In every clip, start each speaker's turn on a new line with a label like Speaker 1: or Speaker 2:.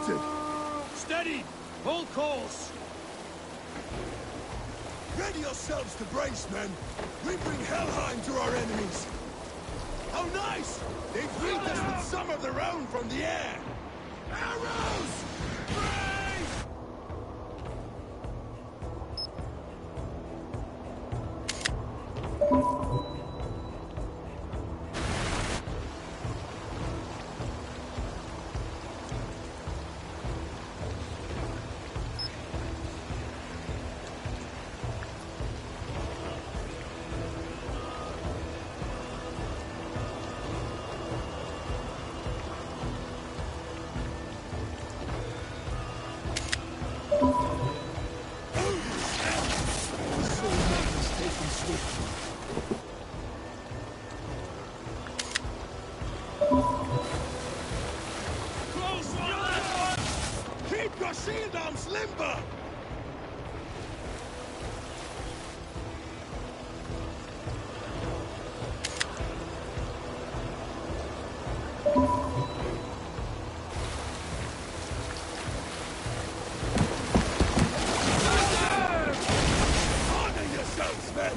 Speaker 1: spotted!
Speaker 2: Steady! Hold course!
Speaker 1: Ready yourselves to brace, men! We bring Helheim to our enemies! How nice! They greet us with some of their own from the air! Arrows! Brace! Keep your shield arms limber! Honor yourselves, men!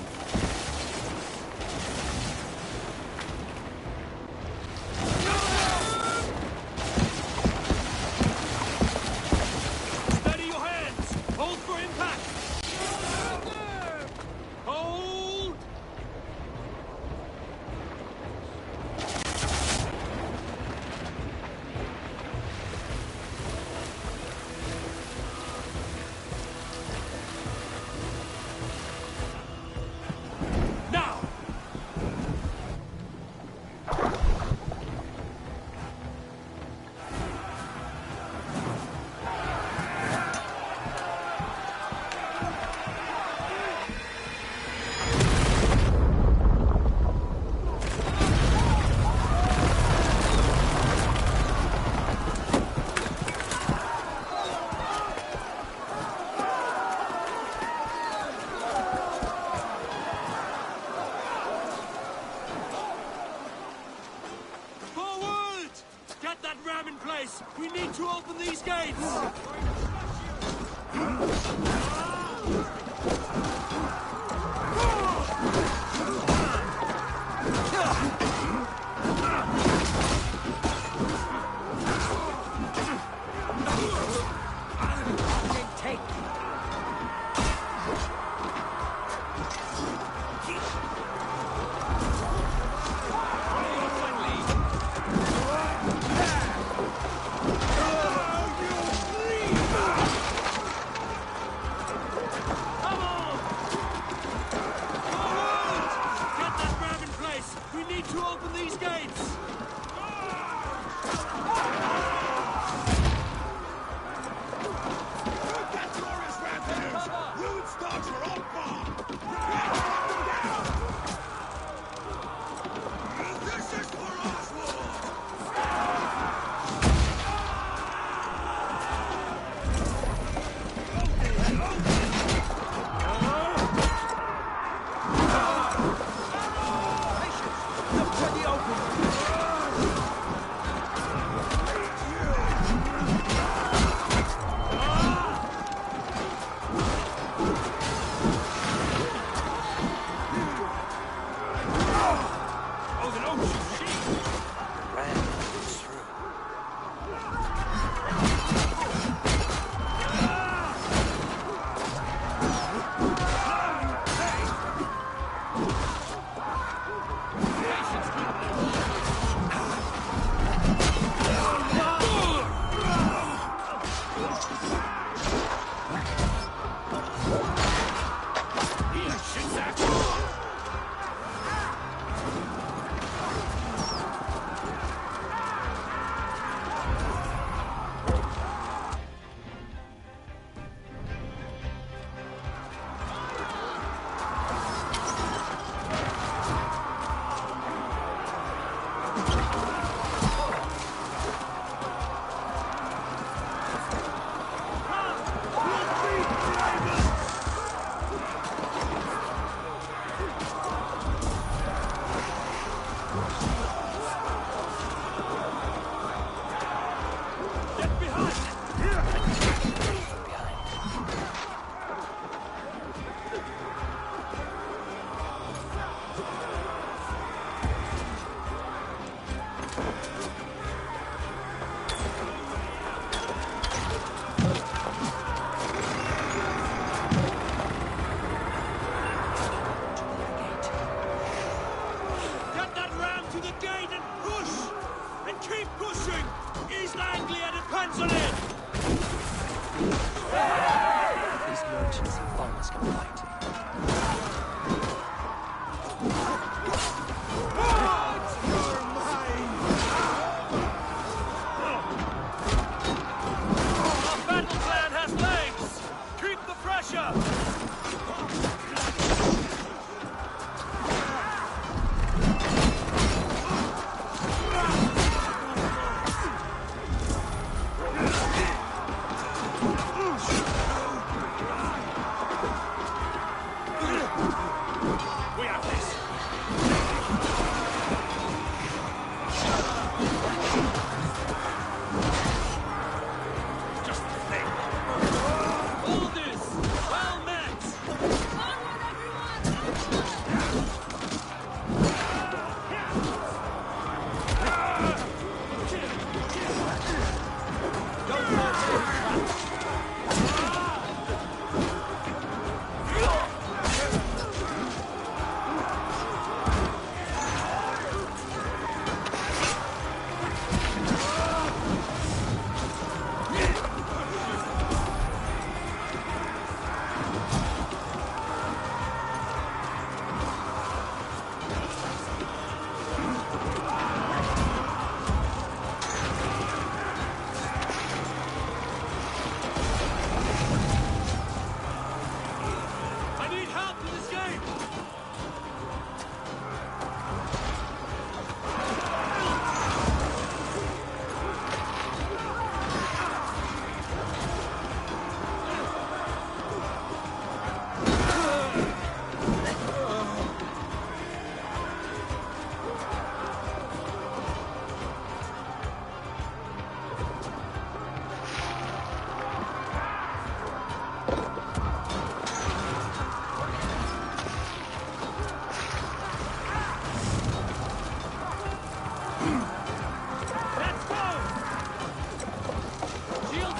Speaker 2: We need to open these gates!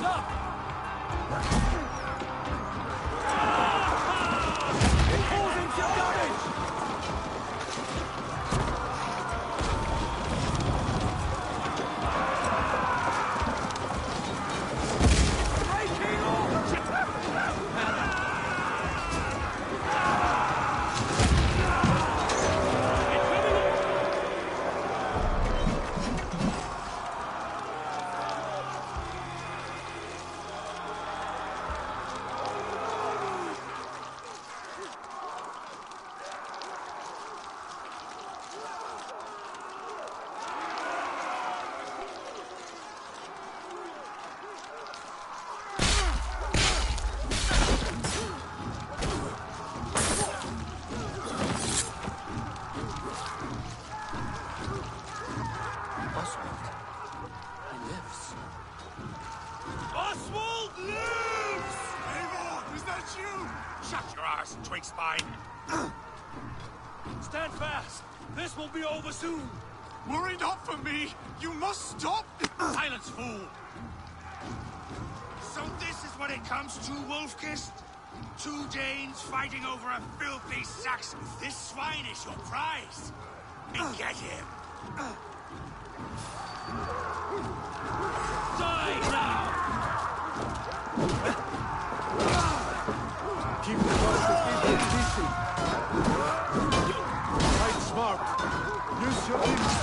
Speaker 2: Causing some damage! Breaking Oswald lives!
Speaker 3: Eivor, is that you? Shut your arse, twig spine.
Speaker 2: Stand fast! This will be over soon!
Speaker 3: Worry not for me. You must stop.
Speaker 2: Silence, fool!
Speaker 3: So this is what it comes to, Wolfkist? Two Danes fighting over a filthy Saxon. This swine is your prize. And get him.
Speaker 2: Die now!
Speaker 1: Keep the monsters busy. Fight smart. Use your wings.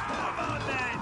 Speaker 2: Come on then!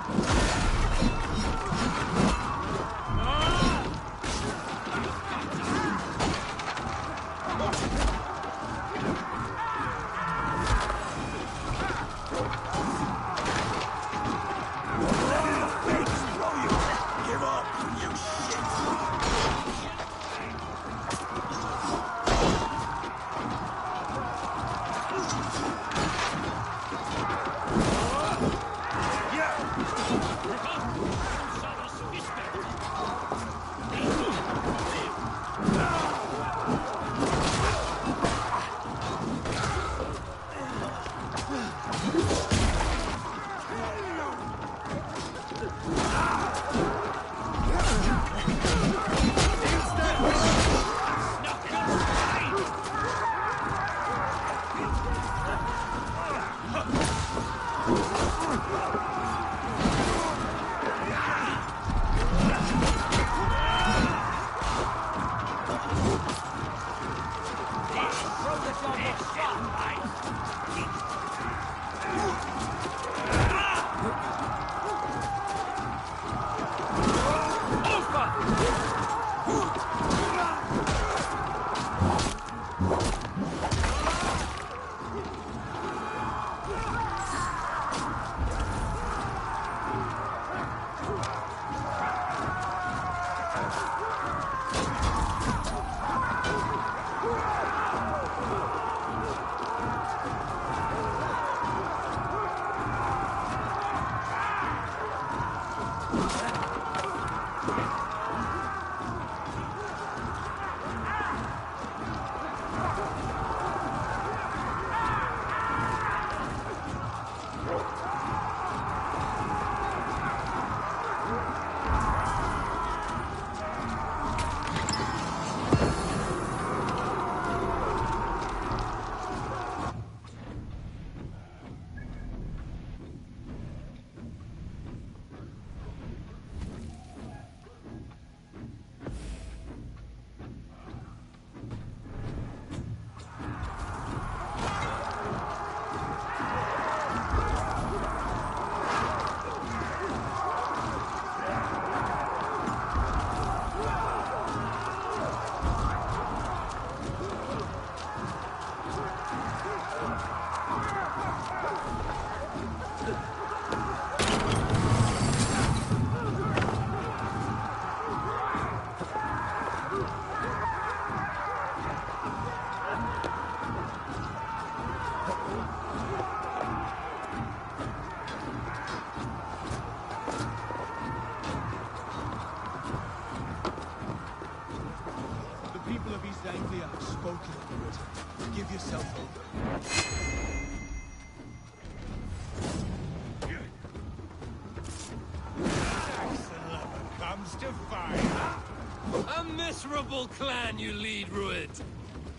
Speaker 2: A miserable clan you lead, Rued.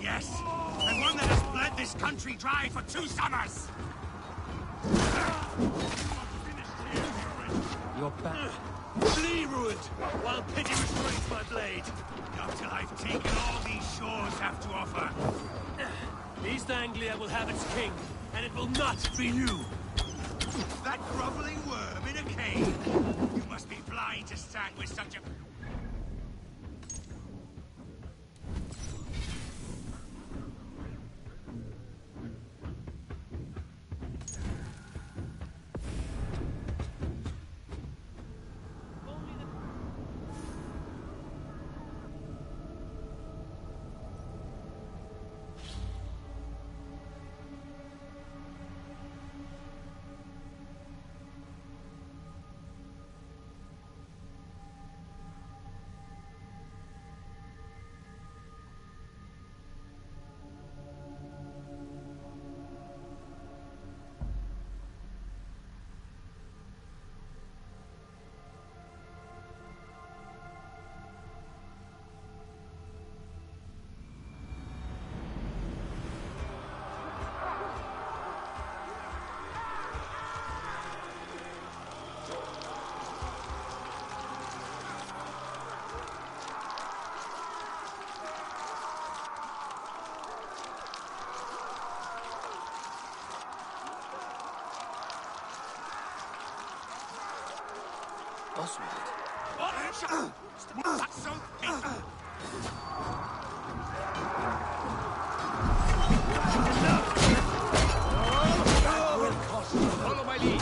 Speaker 3: Yes, and one that has bled this country dry for 2 summers.
Speaker 2: You're back. Flee, Rued, while pity restrains my blade.
Speaker 3: Not till I've taken all these shores have to offer.
Speaker 2: East Anglia will have its king, and it will not be you.
Speaker 3: That groveling worm in a cave. You must be blind to stand with such a...
Speaker 2: Follow my lead.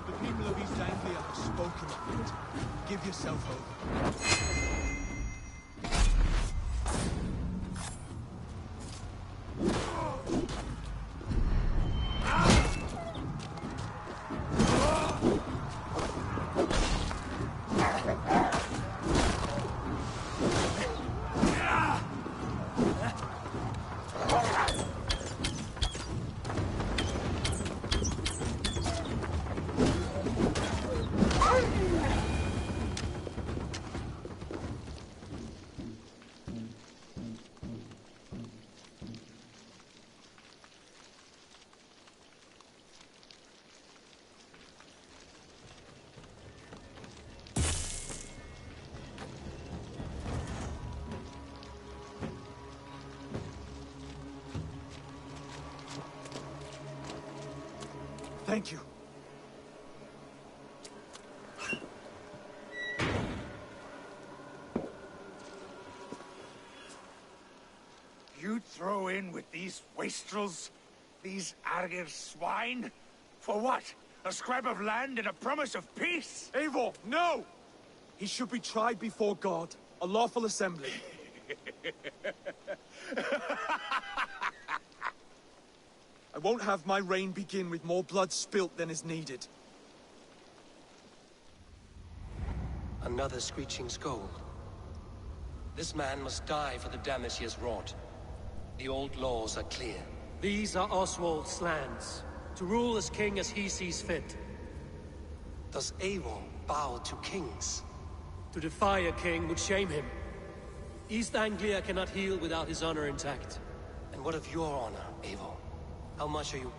Speaker 1: The people of East Anglia have spoken of it. Give yourself over. Thank you.
Speaker 3: You throw in with these wastrels? These Argir swine? For what? A scrap of land and a promise of peace?
Speaker 1: Eivor, no! He should be tried before God, a lawful assembly. I won't have my reign begin with more blood spilt than is needed.
Speaker 4: Another screeching scold. This man must die for the damage he has wrought. The old laws are clear.
Speaker 2: These are Oswald's lands, to rule as king as he sees fit.
Speaker 4: Does Eivor bow to kings?
Speaker 2: To defy a king would shame him. East Anglia cannot heal without his honor intact.
Speaker 4: And what of your honor, Eivor? How much are you...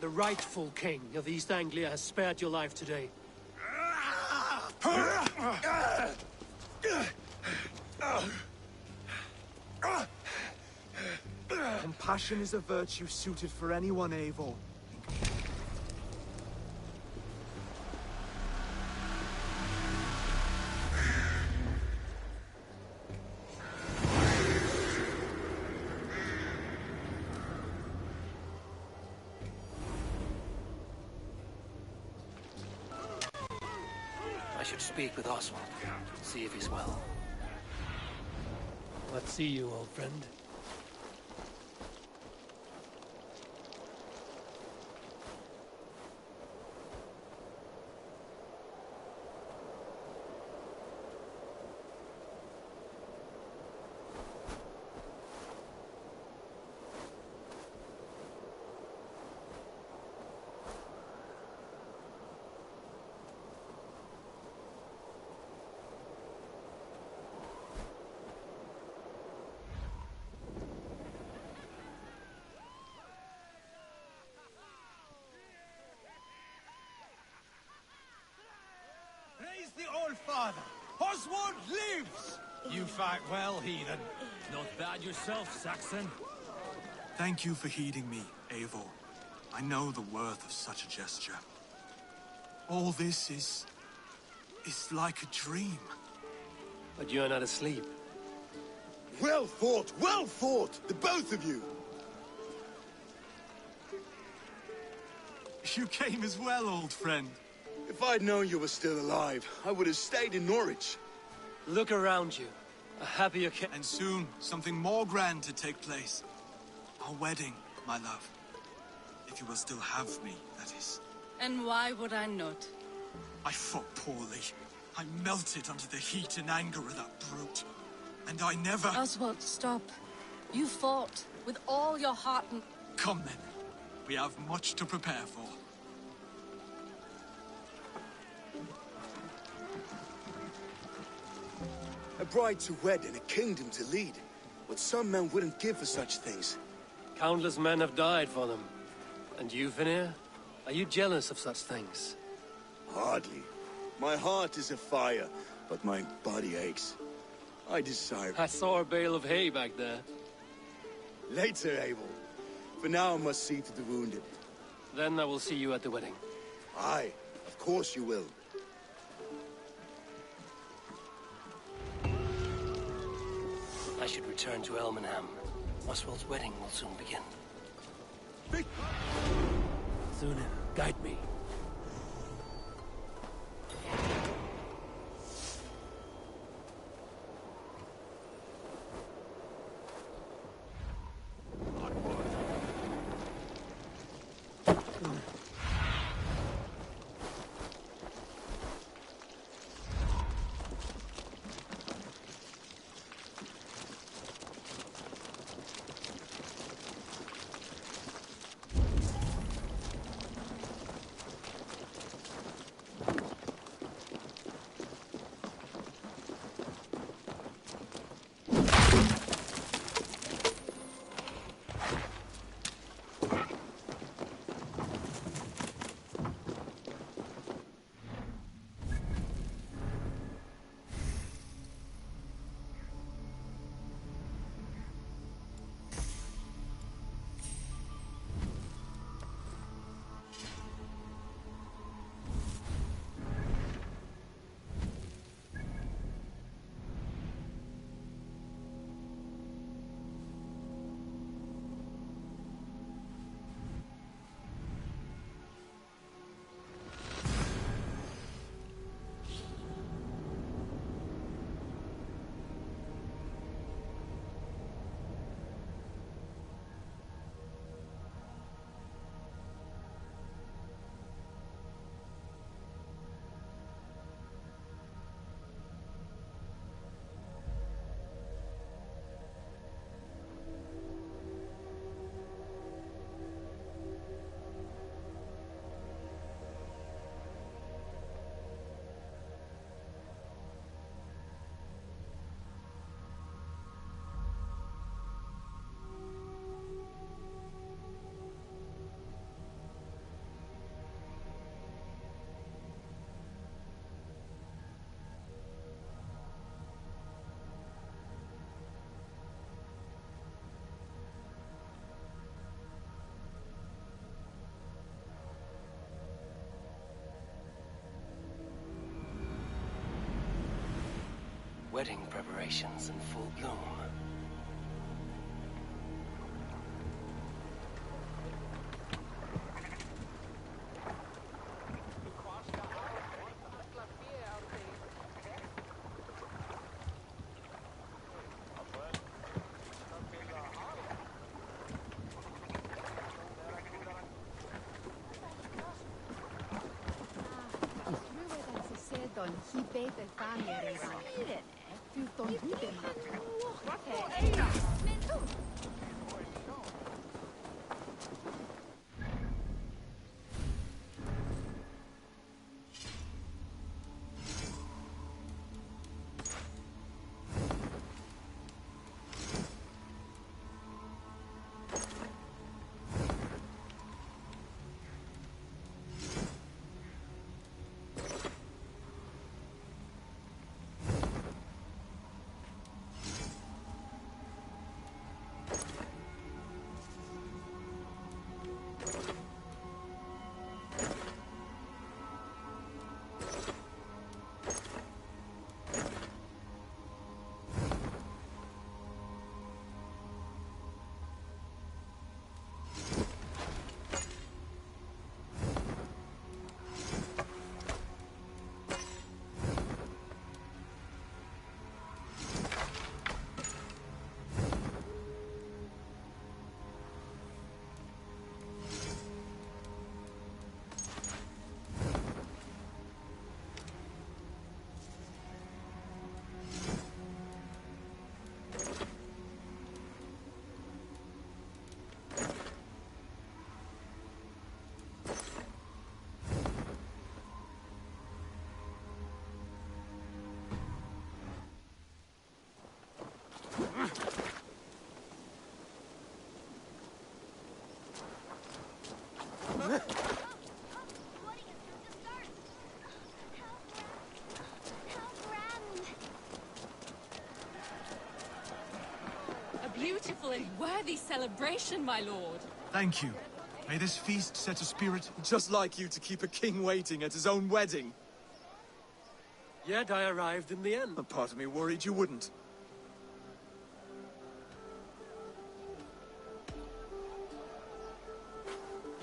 Speaker 2: The rightful king of East Anglia has spared your life today.
Speaker 1: Compassion is a virtue suited for anyone, Eivor.
Speaker 4: I should speak with Oswald, see if he's well.
Speaker 2: Let's see you, old friend.
Speaker 3: Praise the Old Father! Oswald lives!
Speaker 5: You fight well, heathen.
Speaker 2: Not bad yourself, Saxon.
Speaker 1: Thank you for heeding me, Eivor. I know the worth of such a gesture. All this is like a dream.
Speaker 2: But you're not asleep.
Speaker 1: Well fought, the both of you! You came as well, old friend. If I'd known you were still alive, I would have stayed in Norwich.
Speaker 2: Look around you. A happier king.
Speaker 1: And soon, something more grand to take place. Our wedding, my love. If you will still have me, that is.
Speaker 6: And why would I not?
Speaker 1: I fought poorly. I melted under the heat and anger of that brute. And I never...
Speaker 6: Oswald, stop. You fought with all your heart and...
Speaker 1: Come then. We have much to prepare for. A bride to wed and a kingdom to lead. What some men wouldn't give for such things.
Speaker 2: Countless men have died for them. And you, Vanir? Are you jealous of such things?
Speaker 1: Hardly. My heart is afire, but my body aches. I desire...
Speaker 2: I saw a bale of hay back there.
Speaker 1: Later, Abel. For now, I must see to the wounded.
Speaker 2: Then I will see you at the wedding.
Speaker 1: Aye, of course you will.
Speaker 4: I should return to Elmenham. Oswald's wedding will soon begin.
Speaker 2: Sunan, guide me.
Speaker 4: Wedding preparations in full bloom.
Speaker 6: A beautiful and worthy celebration, my lord.
Speaker 7: Thank you. May this feast set a spirit...
Speaker 8: Just like you to keep a king waiting at his own wedding.
Speaker 2: Yet I arrived in the end.
Speaker 8: A part of me worried you wouldn't.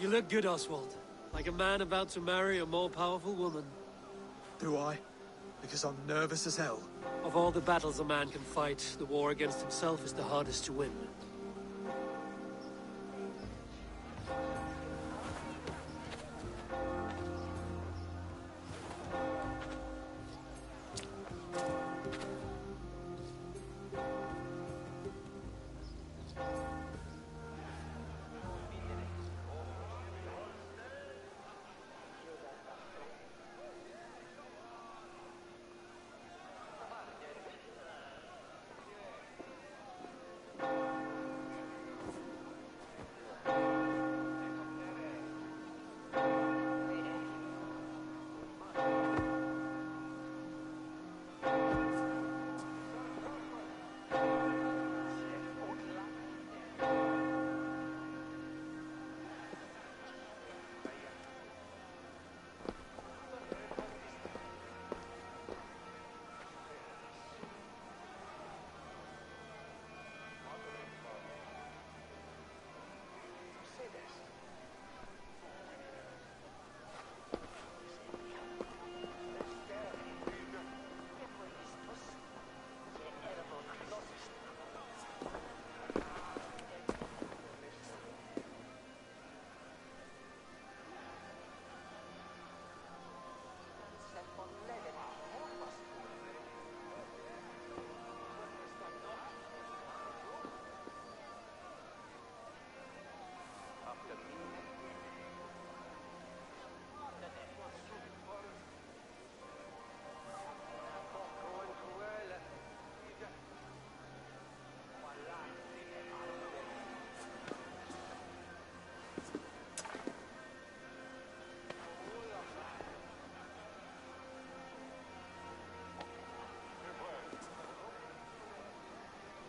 Speaker 2: You look good, Oswald. Like a man about to marry a more powerful woman.
Speaker 8: Do I? Because I'm nervous as hell.
Speaker 2: Of all the battles a man can fight, the war against himself is the hardest to win.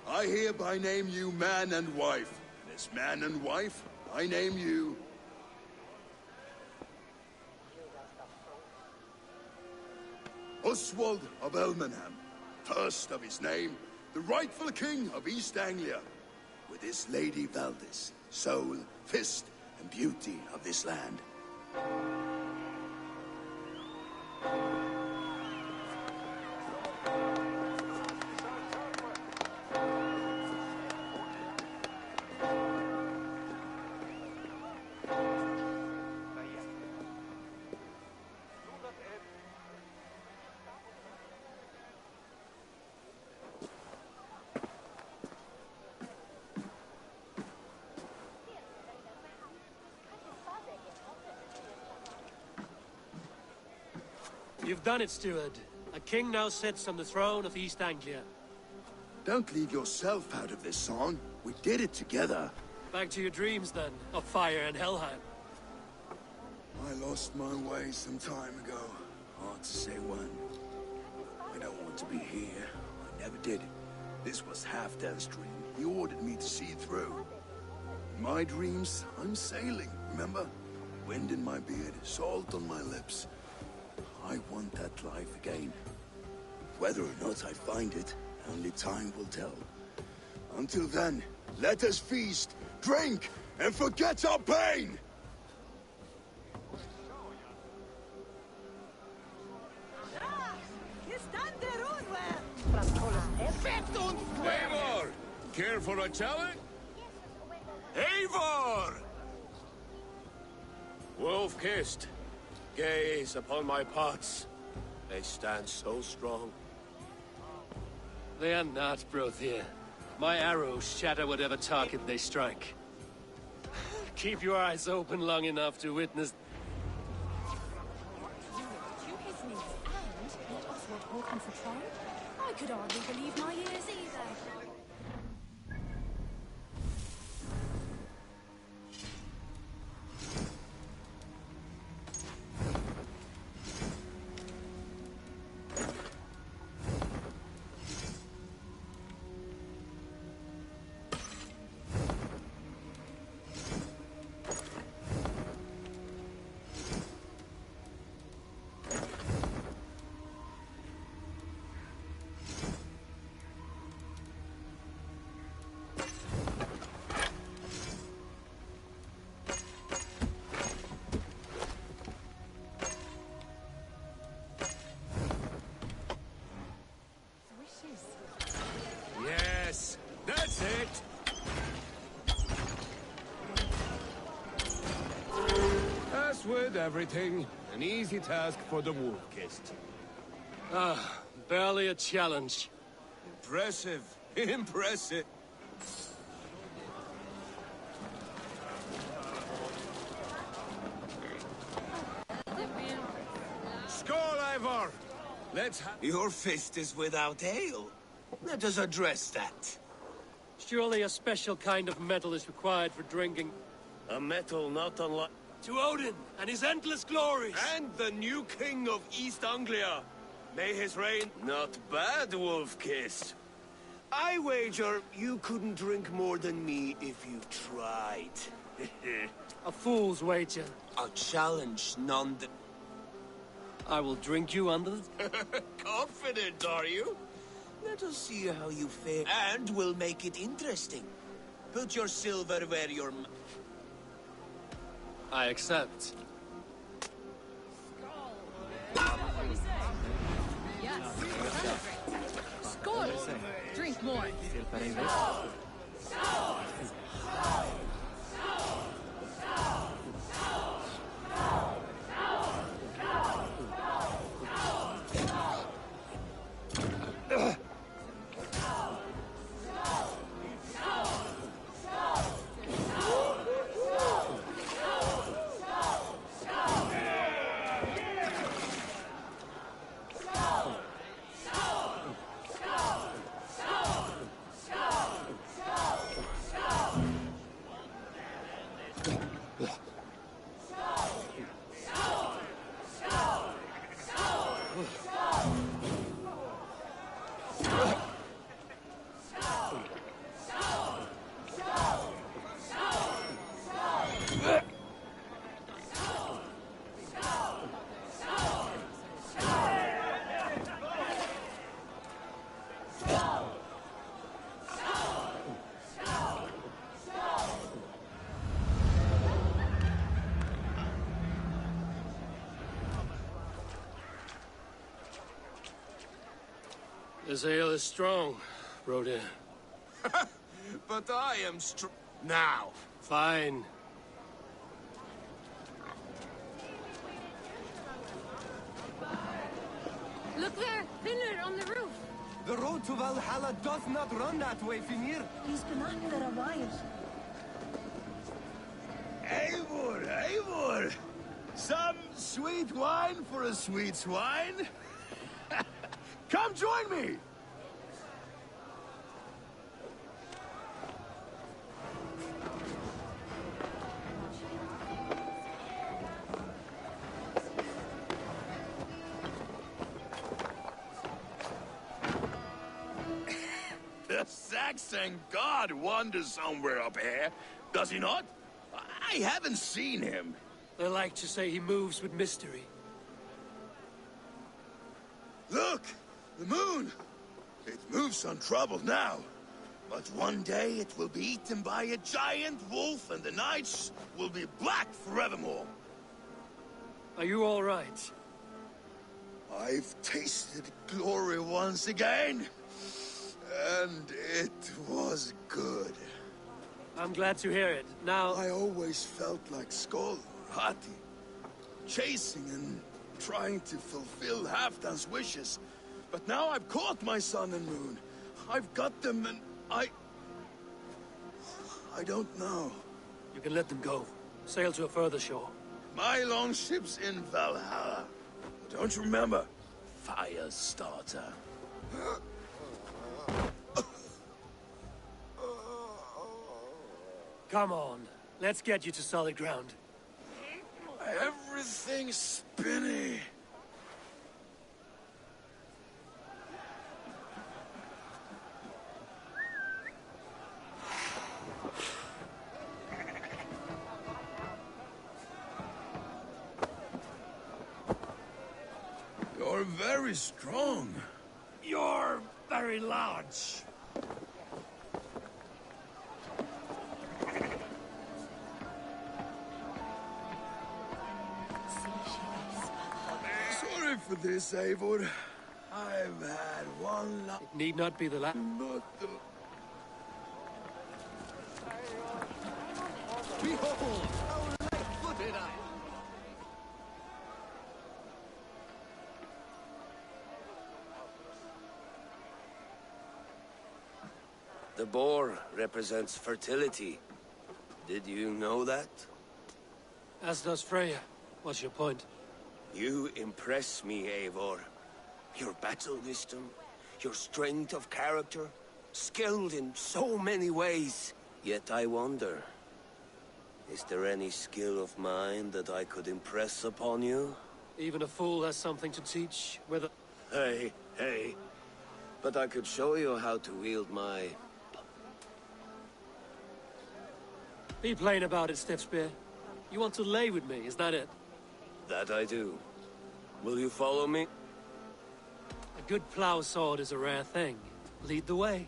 Speaker 1: I hereby name you man and wife. And as man and wife, I name you... Oswald of Elmenham, first of his name, the rightful king of East Anglia, with his lady Valdis, soul, fist, and beauty of this land.
Speaker 2: You've done it, steward. A king now sits on the throne of East Anglia.
Speaker 1: Don't leave yourself out of this song. We did it together.
Speaker 2: Back to your dreams, then, of fire and Helheim.
Speaker 1: I lost my way some time ago. Hard to say when. I don't want to be here. I never did. This was Halfdan's dream. He ordered me to see it through. In my dreams, I'm sailing, remember? Wind in my beard, salt on my lips. I want that life again. Whether or not I find it, only time will tell. Until then, let us feast, drink, and forget our pain!
Speaker 3: Eivor! Care for a challenge? Eivor! Wolf-kissed, gaze upon my pots. They stand so strong.
Speaker 2: They are not, Brothir. My arrows shatter whatever target they strike. Keep your eyes open long enough to witness...
Speaker 6: I could hardly believe my ears either.
Speaker 1: That's it. As with everything, an easy task for the wolf-kissed.
Speaker 2: Ah, barely a challenge.
Speaker 1: Impressive. Impressive. Skål, Ivor! Let's ha-
Speaker 3: Your fist is without ale. Let us address that.
Speaker 2: Surely a special kind of metal is required for drinking.
Speaker 1: A metal not unlike...
Speaker 2: To Odin and his endless glories!
Speaker 1: And the new king of East Anglia. May his reign... Not bad, Wolf-Kissed. I wager you couldn't drink more than me if you tried.
Speaker 2: A fool's wager.
Speaker 3: A challenge, none the...
Speaker 2: I will drink you under the...
Speaker 3: Confident, are you? Let us see how you fare, and we'll make it interesting. Put your silver where your...
Speaker 2: I accept.
Speaker 6: Yes. Skål! Drink more.
Speaker 2: This ale is strong, Rodin.
Speaker 1: But I am now.
Speaker 2: Fine.
Speaker 6: Look there! Finner on the roof!
Speaker 4: The road to Valhalla does not run that way, Finir.
Speaker 6: He's been at there a while.
Speaker 1: Eivor, Eivor! Some sweet wine for a sweet swine? Come join me! The Saxon god wanders somewhere up here, does he not? I haven't seen him.
Speaker 2: They like to say he moves with mystery.
Speaker 1: Look! The moon! It moves untroubled now. But one day it will be eaten by a giant wolf and the nights will be black forevermore.
Speaker 2: Are you all right?
Speaker 1: I've tasted glory once again. And it was good.
Speaker 2: I'm glad to hear it. Now...
Speaker 1: I always felt like Skål, Hati. Chasing and trying to fulfill Halfdan's wishes. But now I've caught my sun and moon. I've got them and I don't know.
Speaker 2: You can let them go. Sail to a further shore.
Speaker 1: My longship's in Valhalla. Don't you remember? Firestarter.
Speaker 2: Come on. Let's get you to solid ground.
Speaker 1: Everything's spinny. You're very strong.
Speaker 2: You're very large.
Speaker 1: Sorry for this, Eivor. I've had one
Speaker 2: It need not be the last.
Speaker 1: but Behold, how light-footed I am!
Speaker 9: The boar represents fertility. Did you know that?
Speaker 2: As does Freya. What's your point?
Speaker 9: You impress me, Eivor. Your battle wisdom, your strength of character, skilled in so many ways. Yet I wonder, is there any skill of mine that I could impress upon you?
Speaker 2: Even a fool has something to teach, whether...
Speaker 9: Hey. But I could show you how to wield my...
Speaker 2: Be plain about it, Stiffspear. You want to lay with me, is that it?
Speaker 9: That I do. Will you follow me?
Speaker 2: A good plow sword is a rare thing. Lead the way.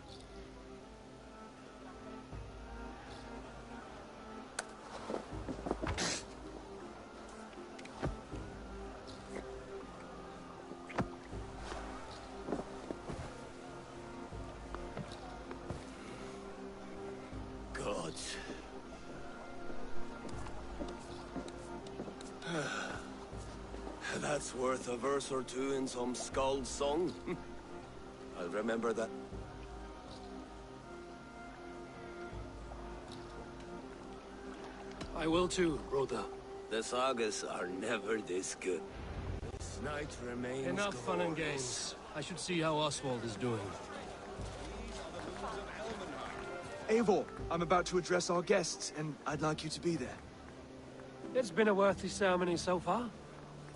Speaker 9: Gods. That's worth a verse or two in some skald's song. I'll remember that.
Speaker 2: I will too, Rhoda.
Speaker 9: The sagas are never this good. This night remains
Speaker 2: Enough fun and
Speaker 9: glorious.
Speaker 2: games. I should see how Oswald is doing.
Speaker 8: Eivor, I'm about to address our guests, and I'd like you to be there.
Speaker 2: It's been a worthy ceremony so far.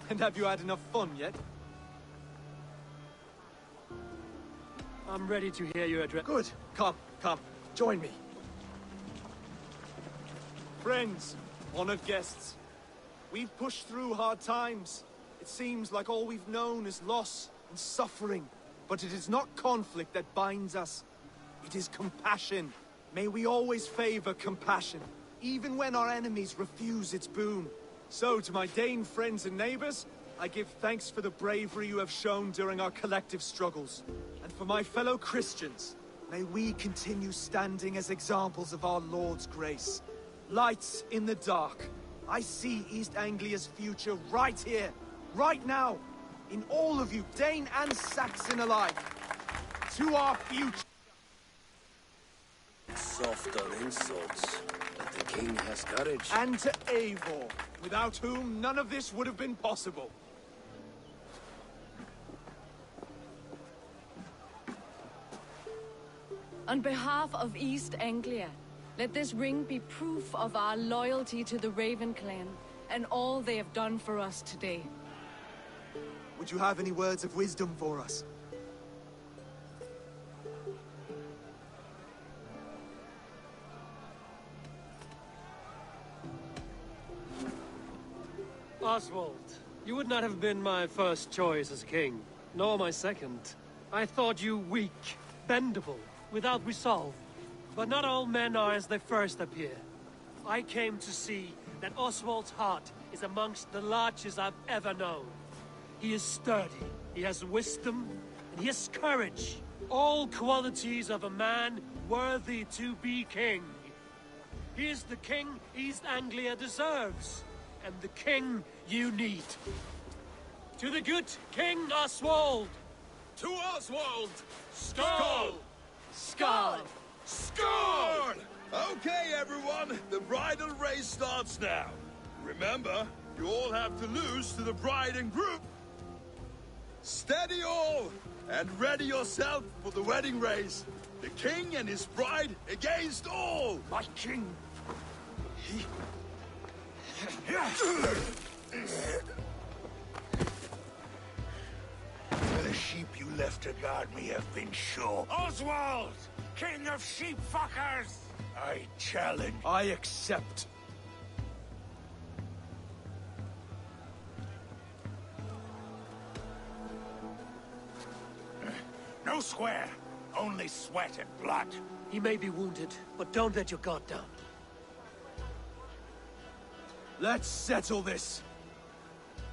Speaker 8: And have you had enough fun yet?
Speaker 2: I'm ready to hear your address.
Speaker 8: Good. Come. Join me. Friends, honored guests. We've pushed through hard times. It seems like all we've known is loss and suffering. But it is not conflict that binds us. It is compassion. May we always favor compassion, even when our enemies refuse its boon. So, to my Dane friends and neighbors, I give thanks for the bravery you have shown during our collective struggles. And for my fellow Christians, may we continue standing as examples of our Lord's grace. Lights in the dark. I see East Anglia's future right here, right now, in all of you, Dane and Saxon alike. To our future.
Speaker 9: Soft on insults, but the king has courage.
Speaker 8: And to Eivor, without whom none of this would have been possible.
Speaker 6: On behalf of East Anglia, let this ring be proof of our loyalty to the Raven clan and all they have done for us today.
Speaker 8: Would you have any words of wisdom for us?
Speaker 2: Oswald, you would not have been my first choice as king, nor my second. I thought you weak, bendable, without resolve. But not all men are as they first appear. I came to see that Oswald's heart is amongst the largest I've ever known. He is sturdy, he has wisdom, and he has courage. All qualities of a man worthy to be king. He is the king East Anglia deserves, and the king you need. To the good King Oswald!
Speaker 1: To Oswald!
Speaker 2: Skull!
Speaker 6: Skull!
Speaker 1: Score! Okay, everyone, the bridal race starts now. Remember, you all have to lose to the bride and groom. Steady all, and ready yourself for the wedding race. The king and his bride against all.
Speaker 3: My king! The sheep you left to guard me have been sure. Oswald! King of sheep fuckers! I challenge.
Speaker 8: I accept.
Speaker 3: No square, only sweat and blood.
Speaker 2: He may be wounded, but don't let your guard down.
Speaker 8: Let's settle this.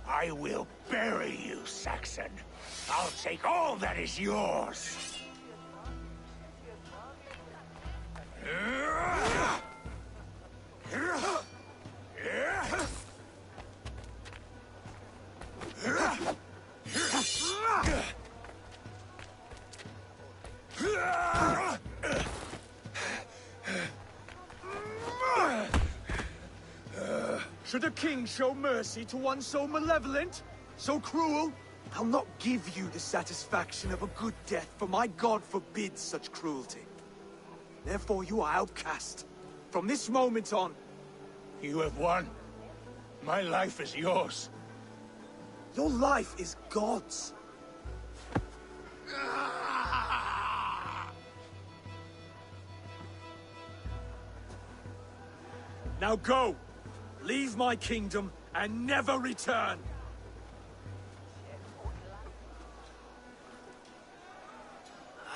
Speaker 3: I will bury you, Saxon. I'll take all that is yours.
Speaker 8: Should a king show mercy to one so malevolent? So cruel? I'll not give you the satisfaction of a good death, for my god forbids such cruelty. Therefore you are outcast. From this moment on.
Speaker 3: You have won. My life is yours.
Speaker 8: Your life is God's. Now go! Leave my kingdom and never return!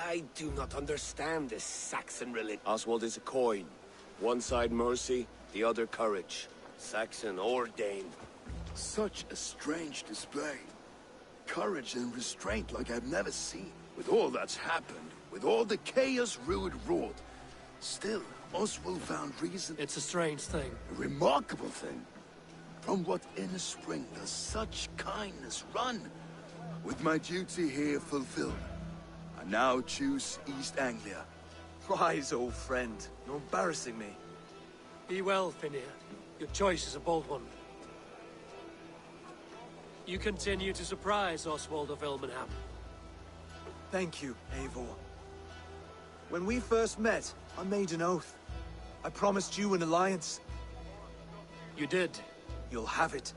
Speaker 9: I do not understand this Saxon religion. Oswald is a coin. One side mercy, the other courage. Saxon or Dane.
Speaker 1: Such a strange display. Courage and restraint like I've never seen. With all that's happened, with all the chaos Rued wrought, still, Oswald found reason.
Speaker 2: It's a strange thing.
Speaker 1: A remarkable thing. From what inner spring does such kindness run? With my duty here fulfilled, I now choose East Anglia.
Speaker 8: Rise, old friend. You're embarrassing me.
Speaker 2: Be well, Finnir. Your choice is a bold one. You continue to surprise Oswald of Ilmenham.
Speaker 8: Thank you, Eivor. When we first met, I made an oath. I promised you an alliance.
Speaker 2: You did.
Speaker 8: You'll have it,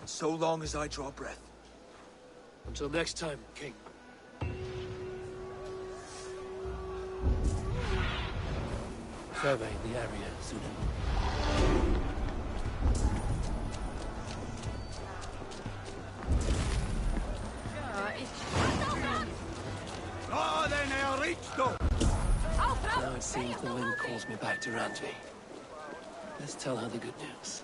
Speaker 8: so long as I draw breath.
Speaker 2: Until next time, King. Survey the area, Sudan. Now it seems the wind calls me back to Randvi. Let's tell her the good news.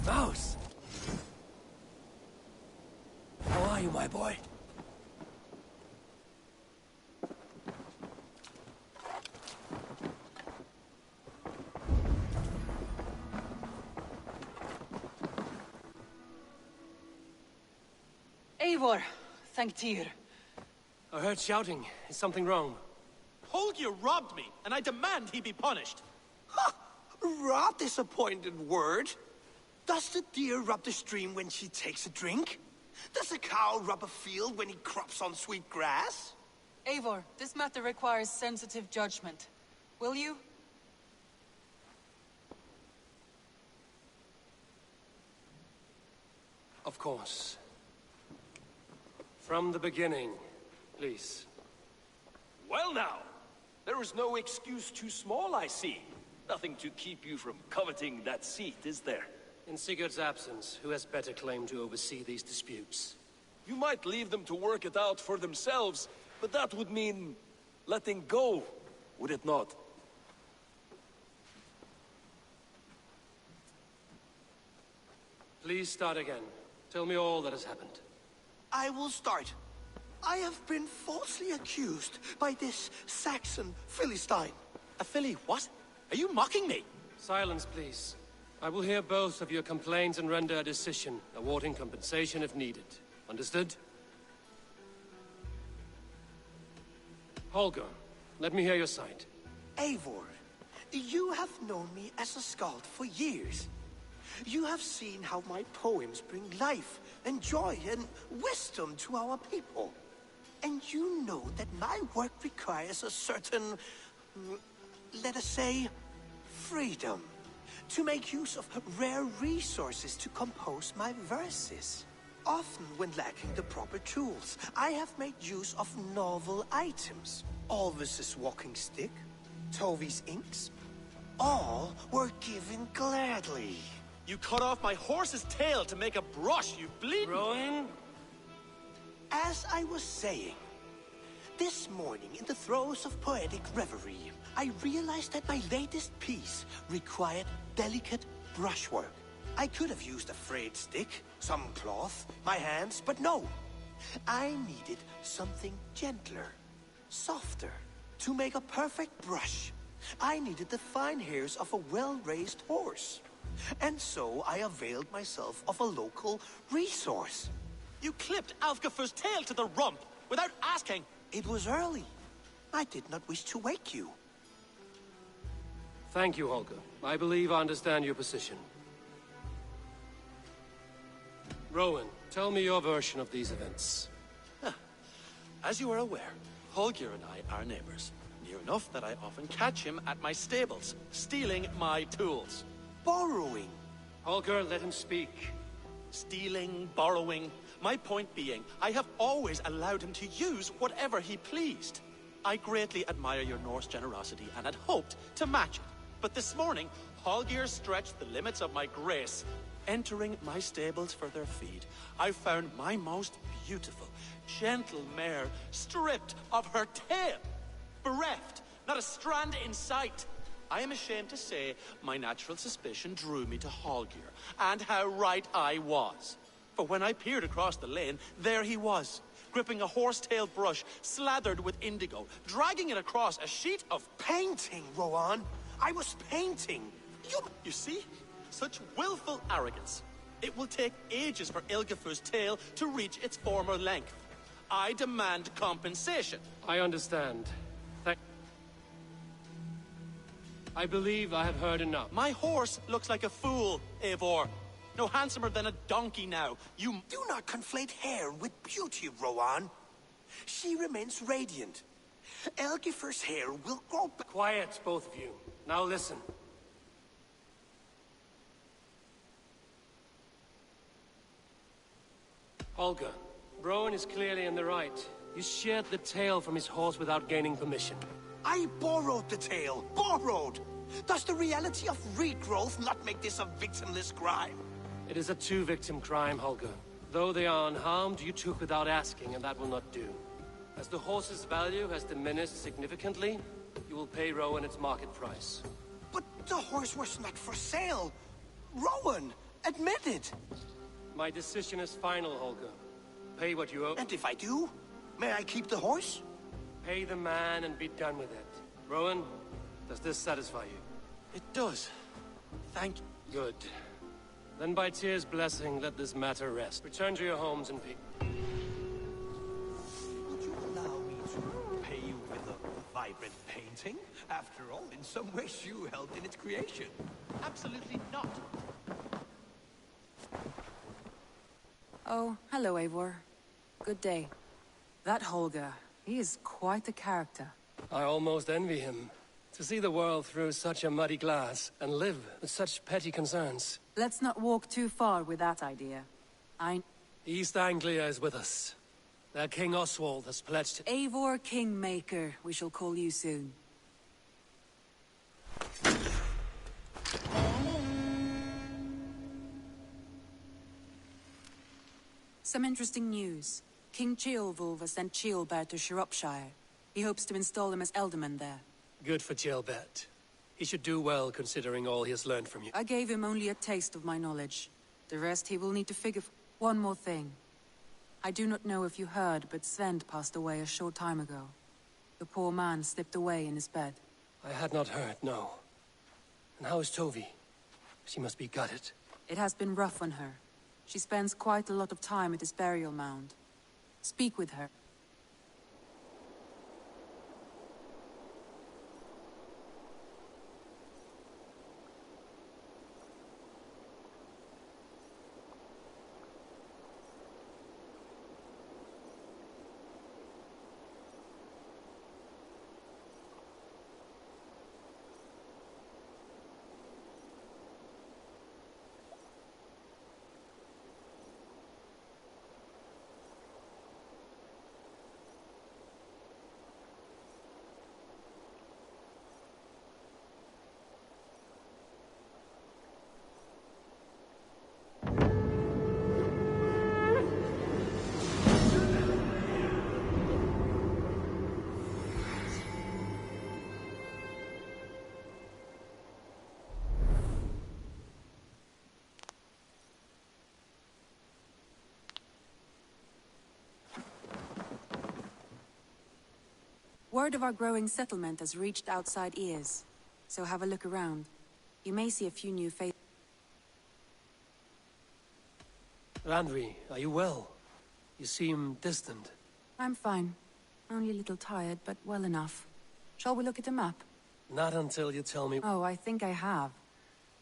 Speaker 2: Mouse! How are you, my boy?
Speaker 10: Eivor, thank Tyr.
Speaker 2: I heard shouting. Is something wrong?
Speaker 8: Holger robbed me, and I demand he be punished.
Speaker 11: Ha! Raw disappointed word. Does the deer rub the stream when she takes a drink? Does a cow rub a field when he crops on sweet grass?
Speaker 10: Eivor, this matter requires sensitive judgment. Will you?
Speaker 2: Of course. From the beginning, please.
Speaker 12: Well now, there is no excuse too small, I see. Nothing to keep you from coveting that seat, is there?
Speaker 2: In Sigurd's absence, who has better claim to oversee these disputes?
Speaker 12: You might leave them to work it out for themselves, but that would mean letting go, would it not?
Speaker 2: Please start again. Tell me all that has happened.
Speaker 11: I will start. I have been falsely accused by this Saxon Philistine.
Speaker 8: A Philly what? Are you mocking me?
Speaker 2: Silence, please. I will hear both of your complaints and render a decision, awarding compensation if needed. Understood? Holger, let me hear your side.
Speaker 11: Eivor, you have known me as a skald for years. You have seen how my poems bring life and joy and wisdom to our people. And you know that my work requires a certain, let us say, freedom. To make use of rare resources to compose my verses. Often when lacking the proper tools, I have made use of novel items. Alvis's walking stick, Tovi's inks, all were given gladly.
Speaker 8: You cut off my horse's tail to make a brush, you bleeding...
Speaker 2: Rowan?
Speaker 11: As I was saying, this morning in the throes of poetic reverie, I realized that my latest piece required delicate brushwork. I could have used a frayed stick, some cloth, my hands, but no. I needed something gentler, softer. To make a perfect brush, I needed the fine hairs of a well-raised horse. And so I availed myself of a local resource.
Speaker 8: You clipped Alfgafur's tail to the rump without asking.
Speaker 11: It was early. I did not wish to wake you.
Speaker 2: Thank you, Holger. I believe I understand your position. Rowan, tell me your version of these events.
Speaker 8: As you are aware, Holger and I are neighbors. Near enough that I often catch him at my stables, stealing my tools.
Speaker 11: Borrowing.
Speaker 2: Holger, let him speak.
Speaker 8: Stealing, borrowing. My point being, I have always allowed him to use whatever he pleased. I greatly admire your Norse generosity and had hoped to match it. But this morning, Holger stretched the limits of my grace. Entering my stables for their feed, I found my most beautiful, gentle mare stripped of her tail. Bereft, not a strand in sight. I am ashamed to say my natural suspicion drew me to Holger, and how right I was. For when I peered across the lane, there he was, gripping a horsetail brush slathered with indigo, dragging it across a sheet of
Speaker 11: painting, Rowan. I was painting.
Speaker 8: You see? Such willful arrogance. It will take ages for Ilgafur's tail to reach its former length. I demand compensation.
Speaker 2: I understand. I believe I have heard enough.
Speaker 8: My horse looks like a fool, Eivor. No handsomer than a donkey now. You
Speaker 11: do not conflate hair with beauty, Rowan. She remains radiant. Elgifur's hair will grow back.
Speaker 2: Quiet, both of you. Now listen. Holger, Rowan is clearly in the right. You sheared the tail from his horse without gaining permission.
Speaker 11: I borrowed the tail. Borrowed! Does the reality of regrowth not make this a victimless crime?
Speaker 2: It is a two-victim crime, Holger. Though they are unharmed, you took without asking, and that will not do. As the horse's value has diminished significantly, you will pay Rowan its market price.
Speaker 11: But the horse was not for sale. Rowan, admit it.
Speaker 2: My decision is final, Holger. Pay what you owe.
Speaker 11: And if I do, may I keep the horse?
Speaker 2: Pay the man and be done with it. Rowan, does this satisfy you?
Speaker 8: It does. Thank you.
Speaker 2: Good. Then by Tyr's blessing, let this matter rest. Return to your homes in peace.
Speaker 13: vibrant painting. After all, in some ways you helped in its creation.
Speaker 14: Absolutely not.
Speaker 15: Oh, hello, Eivor. Good day. That Holger, he is quite a character.
Speaker 4: I almost envy him. To see the world through such a muddy glass, and live with such petty concerns.
Speaker 15: Let's not walk too far with that idea.
Speaker 4: East Anglia is with us. Their King Oswald has pledged...
Speaker 15: Eivor Kingmaker, we shall call you soon. Some interesting news. King Ceolwulf has sent Ceolbert to Shropshire. He hopes to install him as Elderman there.
Speaker 4: Good for Ceolbert. He should do well, considering all he has learned from you.
Speaker 15: I gave him only a taste of my knowledge. The rest he will need to figure... One more thing. I do not know if you heard, but Svend passed away a short time ago. The poor man slipped away in his bed.
Speaker 4: I had not heard, no. And how is Tovi? She must be gutted.
Speaker 15: It has been rough on her. She spends quite a lot of time at his burial mound. Speak with her. Word of our growing settlement has reached outside ears, so have a look around. You may see a few new faces.
Speaker 4: Randvi, are you well? You seem distant.
Speaker 15: I'm fine. Only a little tired, but well enough. Shall we look at the map?
Speaker 4: Not until you tell me...
Speaker 15: Oh, I think I have.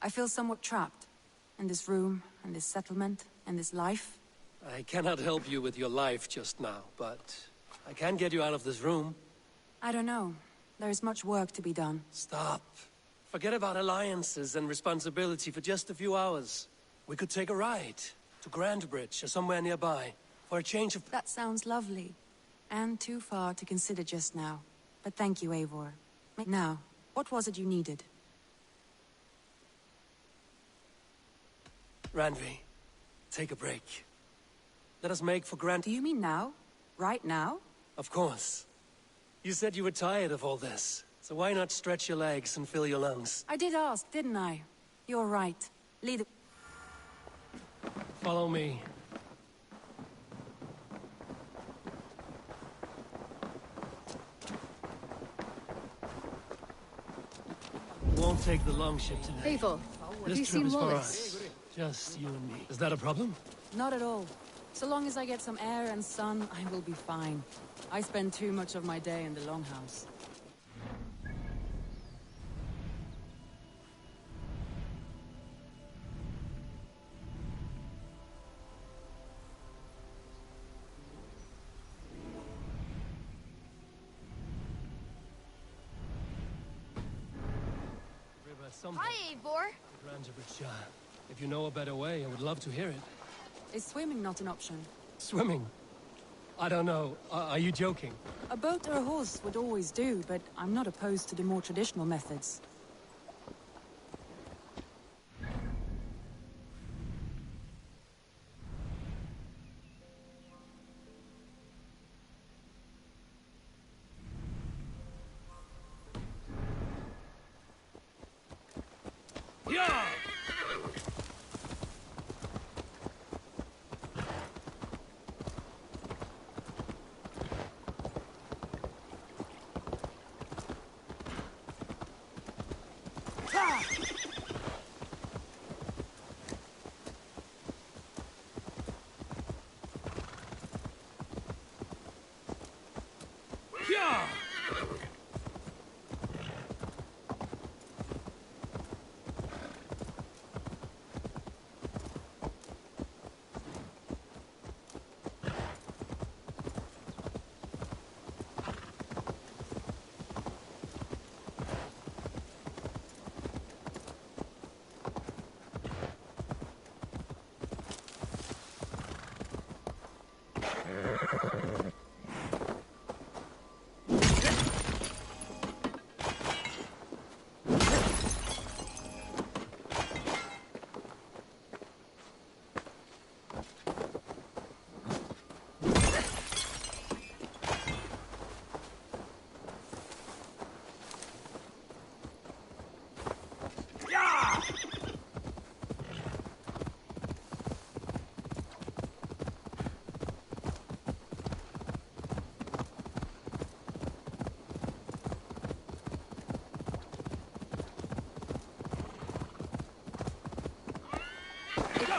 Speaker 15: I feel somewhat trapped. In this room, in this settlement, in this life.
Speaker 4: I cannot help you with your life just now, but I can get you out of this room.
Speaker 15: I don't know. There is much work to be done.
Speaker 4: Stop. Forget about alliances and responsibility for just a few hours. We could take a ride to Grandbridge or somewhere nearby for a change of...
Speaker 15: That sounds lovely. And too far to consider just now. But thank you, Eivor. Now, what was it you needed?
Speaker 4: Randvi, take a break. Let us make for Grand...
Speaker 15: Do you mean now? Right now?
Speaker 4: Of course. You said you were tired of all this, so why not stretch your legs and fill your lungs?
Speaker 15: I did ask, didn't I? You're right. Lead the...
Speaker 4: Follow me. Won't take the long ship today.
Speaker 6: Eivor, have you seen Wallace?
Speaker 4: Just you and me. Is that a problem?
Speaker 15: Not at all. So long as I get some air and sun, I will be fine. I spend too much of my day in the longhouse.
Speaker 16: Hi, Eivor.
Speaker 4: If you know a better way, I would love to hear it.
Speaker 15: Is swimming not an option?
Speaker 4: Swimming? I don't know. Are you joking?
Speaker 15: A boat or a horse would always do, but I'm not opposed to the more traditional methods.
Speaker 4: Yeah!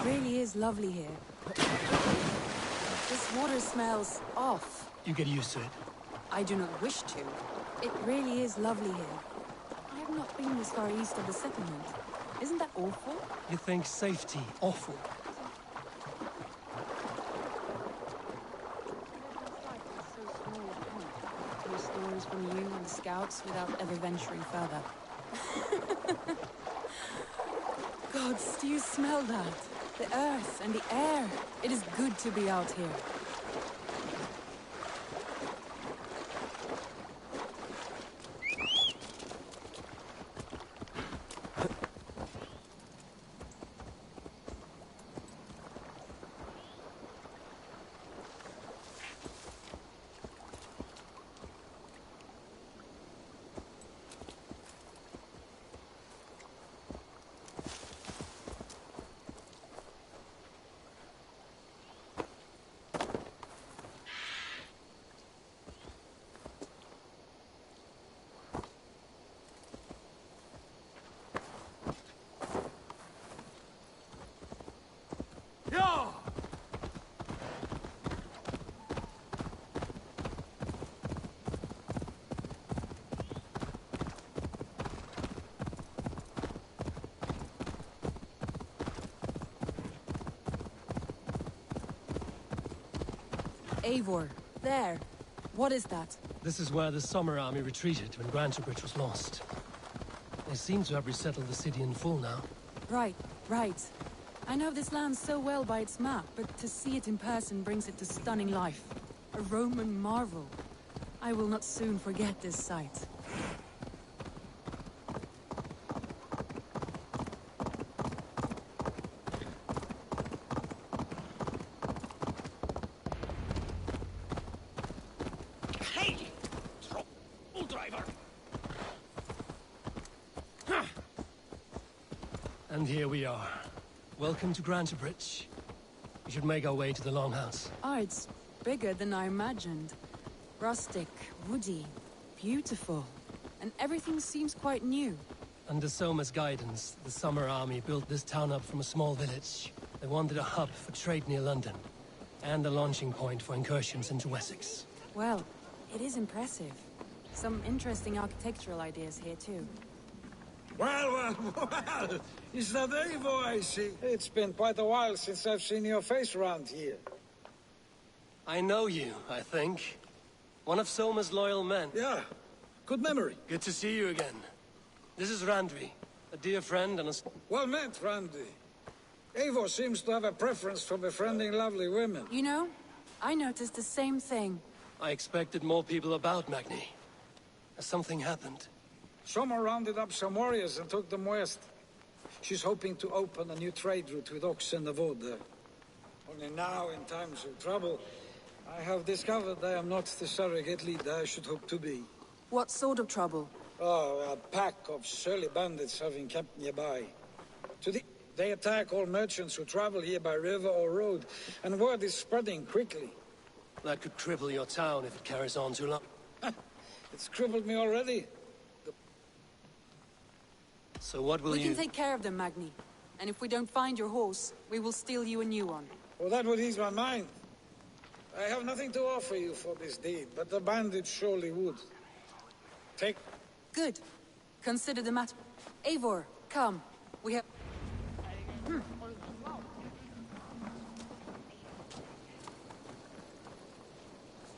Speaker 15: really is lovely here. This water smells off.
Speaker 4: You get used to it.
Speaker 15: I do not wish to. It really is lovely here. I have not been this far east of the settlement. Isn't that awful?
Speaker 4: You think safety awful?
Speaker 15: To hear stories from you and the scouts without ever venturing further. Gods, do you smell that? The earth and the air. It is good to be out here. Eivor, there. What is that?
Speaker 4: This is where the Summer Army retreated when Grantebridge was lost. They seem to have resettled the city in full now.
Speaker 15: Right, right. I know this land so well by its map, but to see it in person brings it to stunning life. A Roman marvel. I will not soon forget this sight.
Speaker 4: And here we are. Welcome to Grantebridge. We should make our way to the Longhouse.
Speaker 15: Ah, it's bigger than I imagined. Rustic, woody, beautiful. And everything seems quite new.
Speaker 4: Under Soma's guidance, the Summer Army built this town up from a small village. They wanted a hub for trade near London, and a launching point for incursions into Wessex.
Speaker 15: Well, it is impressive. Some interesting architectural ideas here, too.
Speaker 14: Well, is that Eivor I see? It's been quite a while since I've seen your face around here.
Speaker 4: I know you, I think. One of Soma's loyal men.
Speaker 14: Yeah, good memory.
Speaker 4: Good to see you again. This is Randvi, a dear friend and a...
Speaker 14: Well met, Randvi. Eivor seems to have a preference for befriending lovely women.
Speaker 15: You know, I noticed the same thing.
Speaker 4: I expected more people about Magni. Has something happened?
Speaker 14: Soma rounded up some warriors and took them west. She's hoping to open a new trade route with oxen of wood there. Only now, in times of trouble, I have discovered I am not the surrogate leader I should hope to be.
Speaker 15: What sort of trouble?
Speaker 14: Oh, a pack of surly bandits have encamped nearby. They attack all merchants who travel here by river or road, and word is spreading quickly.
Speaker 4: That could cripple your town if it carries on too long.
Speaker 14: It's crippled me already.
Speaker 4: So what will
Speaker 15: We can take care of them, Magni. And if we don't find your horse, we will steal you a new one.
Speaker 14: Well, that would ease my mind. I have nothing to offer you for this deed, but the bandits surely would. Take...
Speaker 15: Good. Consider the matter. Eivor, come. We have...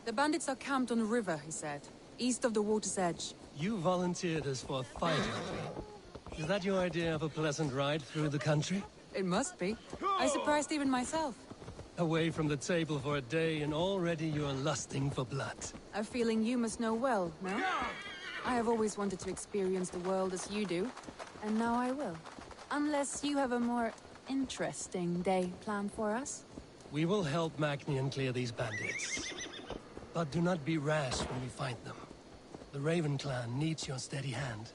Speaker 15: The bandits are camped on the river, he said. East of the water's edge.
Speaker 4: You volunteered us for a fight, Randvi. Is that your idea of a pleasant ride through the country?
Speaker 15: It must be. I surprised even myself.
Speaker 4: Away from the table for a day and already you're lusting for blood.
Speaker 15: A feeling you must know well, no? I have always wanted to experience the world as you do, and now I will. Unless you have a more interesting day planned for us?
Speaker 4: We will help Magnian clear these bandits. But do not be rash when we find them. The Raven clan needs your steady hand.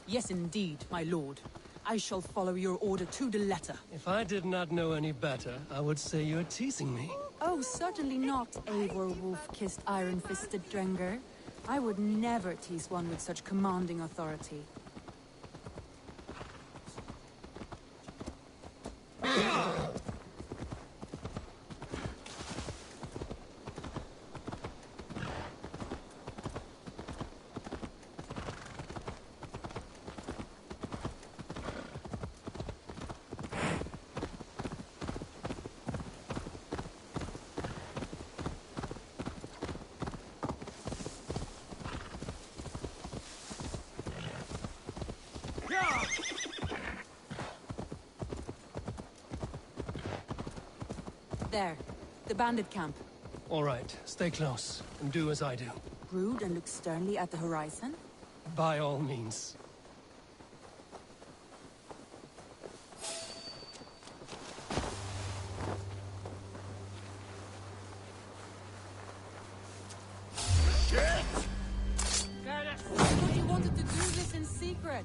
Speaker 15: Yes, indeed, my lord. I shall follow your order to the letter.
Speaker 4: If I did not know any better, I would say you're teasing me.
Speaker 15: Oh, certainly not, Eivor wolf-kissed iron-fisted Drenger. I would never tease one with such commanding authority. There. The bandit camp.
Speaker 4: All right, stay close, and do as I do.
Speaker 15: Brood and look sternly at the horizon?
Speaker 4: By all means.
Speaker 15: I thought you wanted to do this in secret.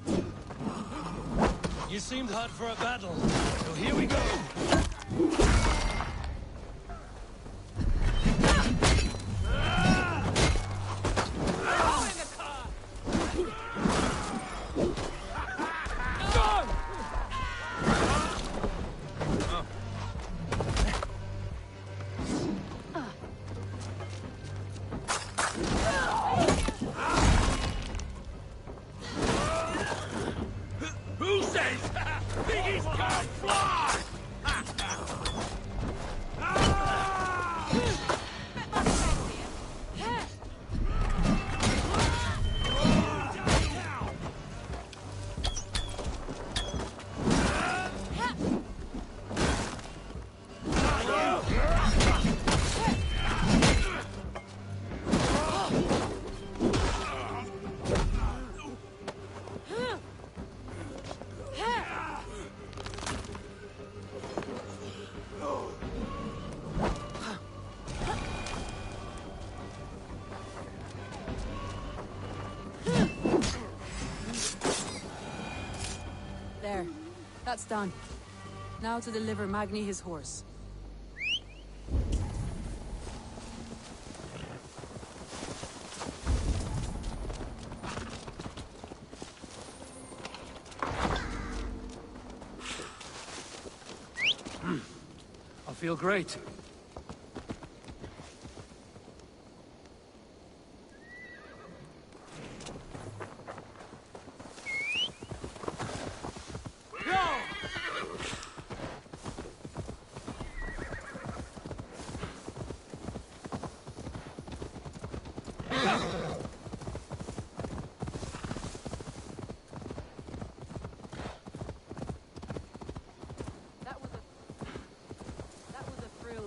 Speaker 4: You seemed hot for a battle, so here we go!
Speaker 3: Who says piggies can't fly?
Speaker 15: There. That's done. Now to deliver Magni his horse.
Speaker 4: I feel great.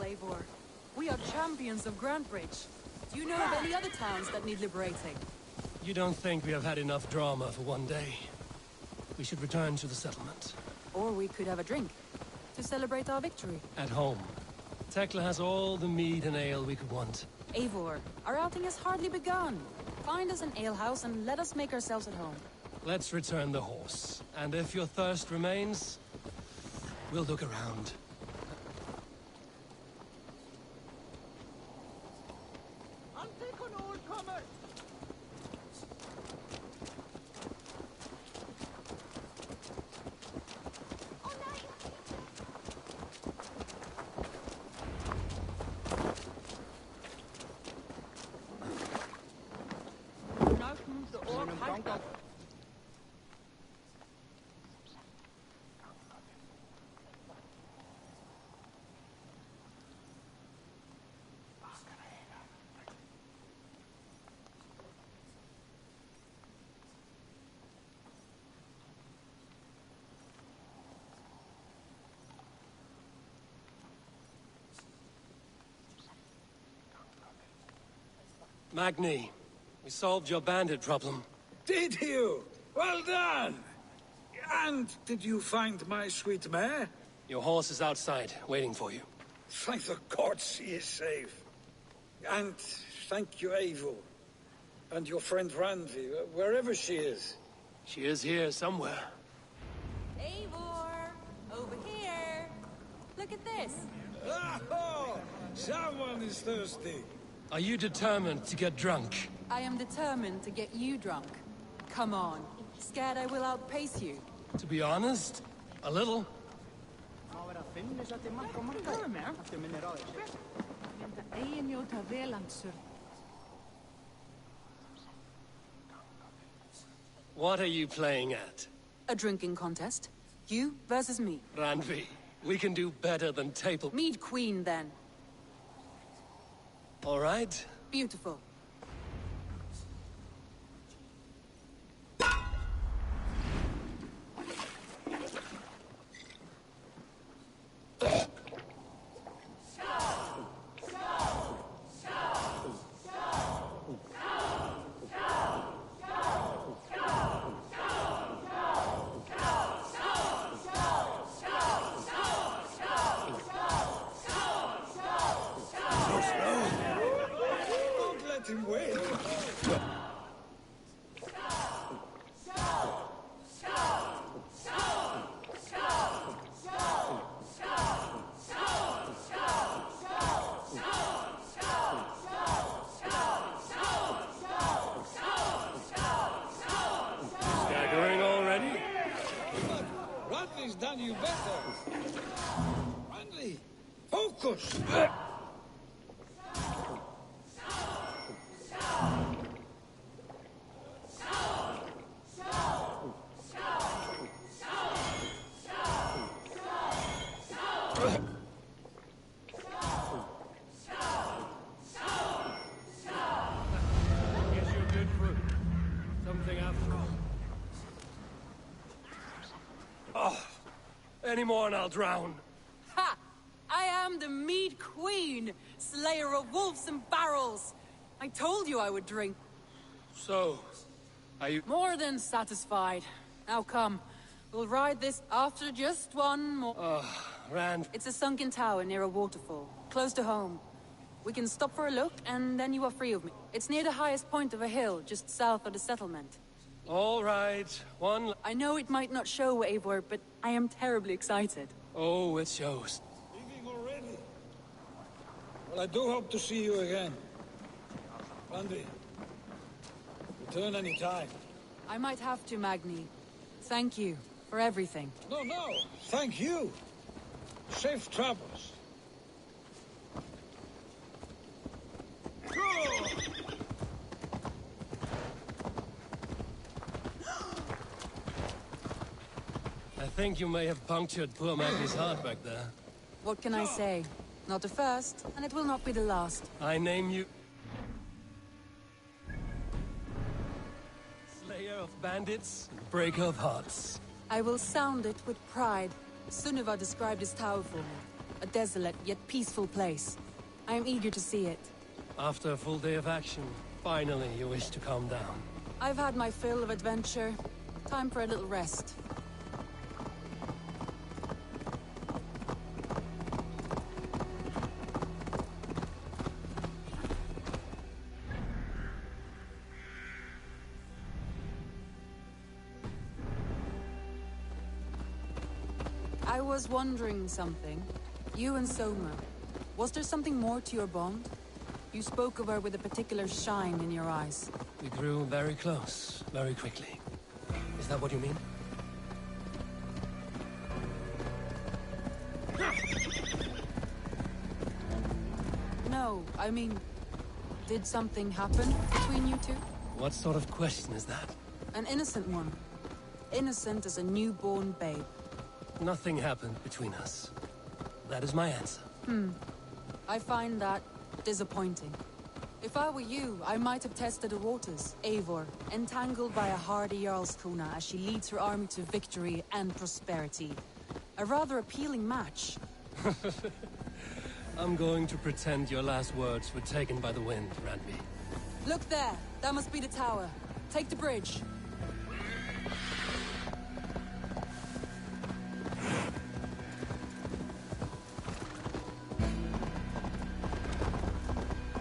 Speaker 15: Eivor. We are champions of Grantebridge. Do you know of any other towns that need liberating?
Speaker 4: You don't think we have had enough drama for one day? We should return to the settlement.
Speaker 15: Or we could have a drink, to celebrate our victory.
Speaker 4: At home. Tekla has all the mead and ale we could want.
Speaker 15: Eivor, our outing has hardly begun. Find us an alehouse and let us make ourselves at home.
Speaker 4: Let's return the horse. And if your thirst remains, we'll look around. Magni, we solved your bandit problem.
Speaker 14: Did you? Well done! And did you find my sweet mare?
Speaker 4: Your horse is outside, waiting for you.
Speaker 14: Thank the gods she is safe. And thank you, Eivor. And your friend Randvi, wherever she is.
Speaker 4: She is here somewhere.
Speaker 15: Eivor! Over here! Look at this!
Speaker 14: Oh! Someone is thirsty.
Speaker 4: Are you determined to get drunk?
Speaker 15: I am determined to get you drunk. Come on. Scared I will outpace you?
Speaker 4: To be honest, a little. What are you playing at?
Speaker 15: A drinking contest. You versus me.
Speaker 4: Randvi, we can do better than table...
Speaker 15: Mead Queen, then.
Speaker 4: All right.
Speaker 15: Beautiful.
Speaker 14: you better. Randy, focus.
Speaker 2: Any more and I'll drown.
Speaker 15: Ha! I am the Mead Queen, slayer of wolves and barrels. I told you I would drink.
Speaker 2: So, are you...
Speaker 15: More than satisfied. Now come, we'll ride this after just one more...
Speaker 2: Rand...
Speaker 15: It's a sunken tower near a waterfall, close to home. We can stop for a look, and then you are free of me. It's near the highest point of a hill, just south of the settlement.
Speaker 2: All right, one...
Speaker 15: I know it might not show, Eivor, but I am terribly excited.
Speaker 2: Oh, it shows.
Speaker 14: Leaving already? Well, I do hope to see you again. Randy, return any time.
Speaker 15: I might have to, Magni. Thank you for everything.
Speaker 14: No, thank you. Safe travels.
Speaker 2: I think you may have punctured poor Magni's heart back there.
Speaker 15: What can I say? Not the first, and it will not be the last.
Speaker 2: I name you... Slayer of bandits, breaker of hearts.
Speaker 15: I will sound it with pride. Sunniva described this tower for me. A desolate yet peaceful place. I am eager to see it.
Speaker 2: After a full day of action, finally you wish to calm down.
Speaker 15: I've had my fill of adventure. Time for a little rest. I was wondering something. You and Soma. Was there something more to your bond? You spoke of her with a particular shine in your eyes.
Speaker 2: We grew very close, very quickly. Is that what you mean?
Speaker 15: No, I mean... Did something happen between you two?
Speaker 2: What sort of question is that?
Speaker 15: An innocent one. Innocent as a newborn babe.
Speaker 2: Nothing happened between us. That is my answer.
Speaker 15: I find that disappointing. If I were you, I might have tested the waters. Eivor, entangled by a hardy Jarlskona as she leads her army to victory and prosperity. A rather appealing match.
Speaker 2: I'm going to pretend your last words were taken by the wind, Randby.
Speaker 15: Look there! That must be the tower. Take the bridge.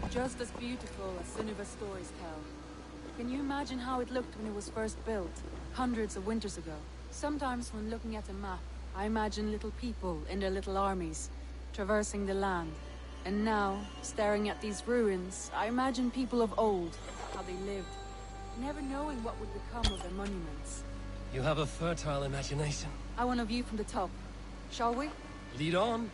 Speaker 15: Just as beautiful as Sunniva's stories tell. Can you imagine how it looked when it was first built, hundreds of winters ago? Sometimes when looking at a map, I imagine little people in their little armies, traversing the land. And now, staring at these ruins, I imagine people of old, how they lived, never knowing what would become of their monuments.
Speaker 2: You have a fertile imagination.
Speaker 15: I want a view from the top. Shall we?
Speaker 2: Lead on.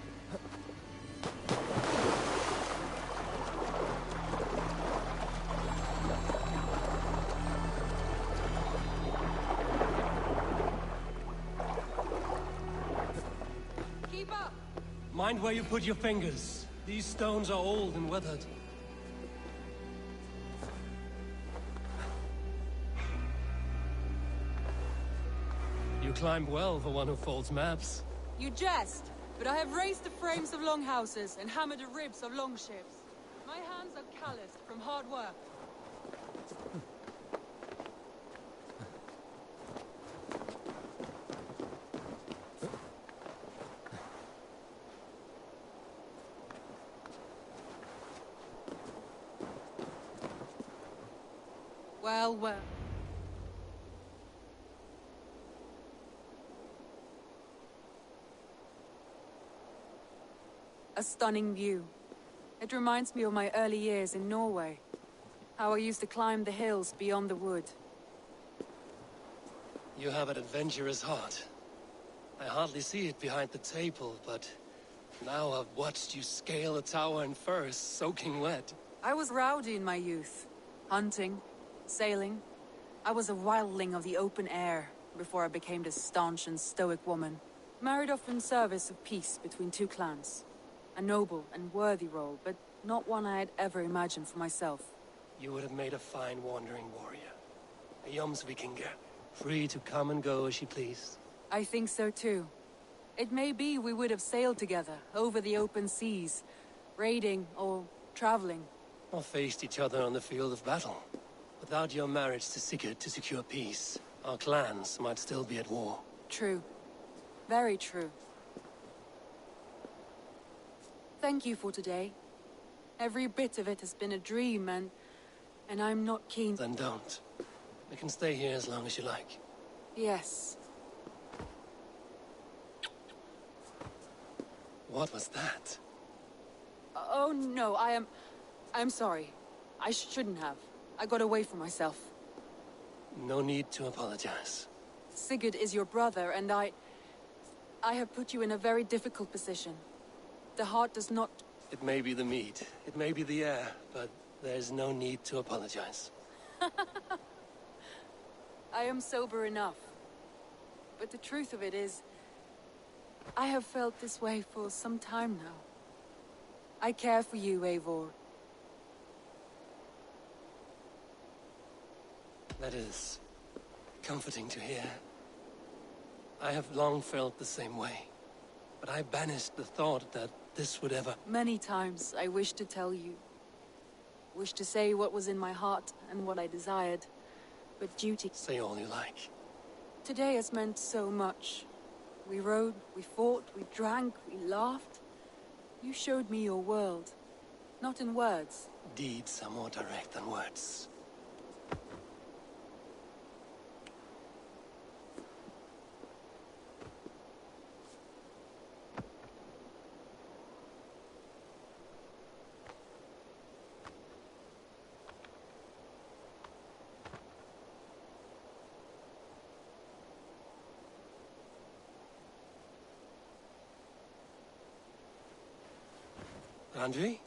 Speaker 2: Mind where you put your fingers. These stones are old and weathered. You climb well for one who folds maps.
Speaker 15: You jest, but I have raised the frames of longhouses and hammered the ribs of longships. My hands are calloused from hard work. Well. A stunning view. It reminds me of my early years in Norway. How I used to climb the hills beyond the wood.
Speaker 2: You have an adventurous heart.
Speaker 4: I hardly see it behind the table, but now I've watched you scale a tower in furs, soaking wet.
Speaker 15: I was rowdy in my youth. Hunting, sailing. I was a wildling of the open air before I became this staunch and stoic woman. Married off in service of peace between two clans. A noble and worthy role, but not one I had ever imagined for myself.
Speaker 4: You would have made a fine wandering warrior. A Jomsvikinger, free to come and go as she pleased.
Speaker 15: I think so too. It may be we would have sailed together, over the open seas, raiding or traveling.
Speaker 4: Or faced each other on the field of battle. Without your marriage to Sigurd to secure peace, our clans might still be at war.
Speaker 15: True. Very true. Thank you for today. Every bit of it has been a dream, and I'm not keen.
Speaker 4: Then don't. We can stay here as long as you like.
Speaker 15: Yes.
Speaker 4: What was that?
Speaker 15: Oh no, I'm sorry. I shouldn't have. I got away from myself.
Speaker 4: No need to apologize.
Speaker 15: Sigurd is your brother, and I have put you in a very difficult position. The heart does not...
Speaker 4: It may be the meat, it may be the air, but there's no need to apologize.
Speaker 15: I am sober enough. But the truth of it is, I have felt this way for some time now. I care for you, Eivor.
Speaker 4: That is comforting to hear. I have long felt the same way, but I banished the thought that this would ever...
Speaker 15: Many times I wished to tell you. Wished to say what was in my heart and what I desired, but duty...
Speaker 4: Say all you like.
Speaker 15: Today has meant so much. We rode, we fought, we drank, we laughed. You showed me your world. Not in words.
Speaker 4: Deeds are more direct than words. Andrei?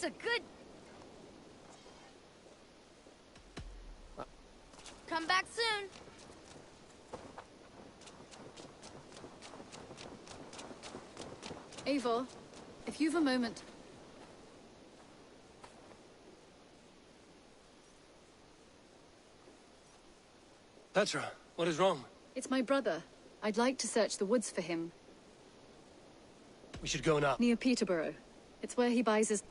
Speaker 16: That's a good... Come back soon.
Speaker 6: Eivor, if you've a moment...
Speaker 4: Petra, what is wrong?
Speaker 6: It's my brother. I'd like to search the woods for him.
Speaker 4: We should go now.
Speaker 6: Near Peterborough. It's where he buys his...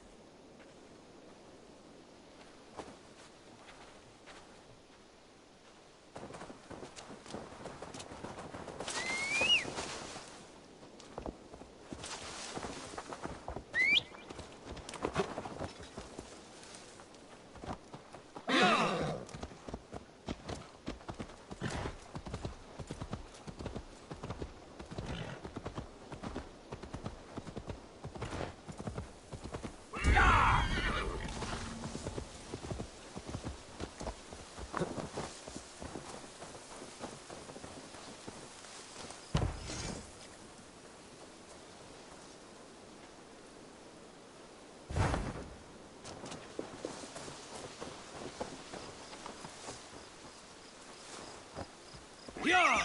Speaker 4: Yeah!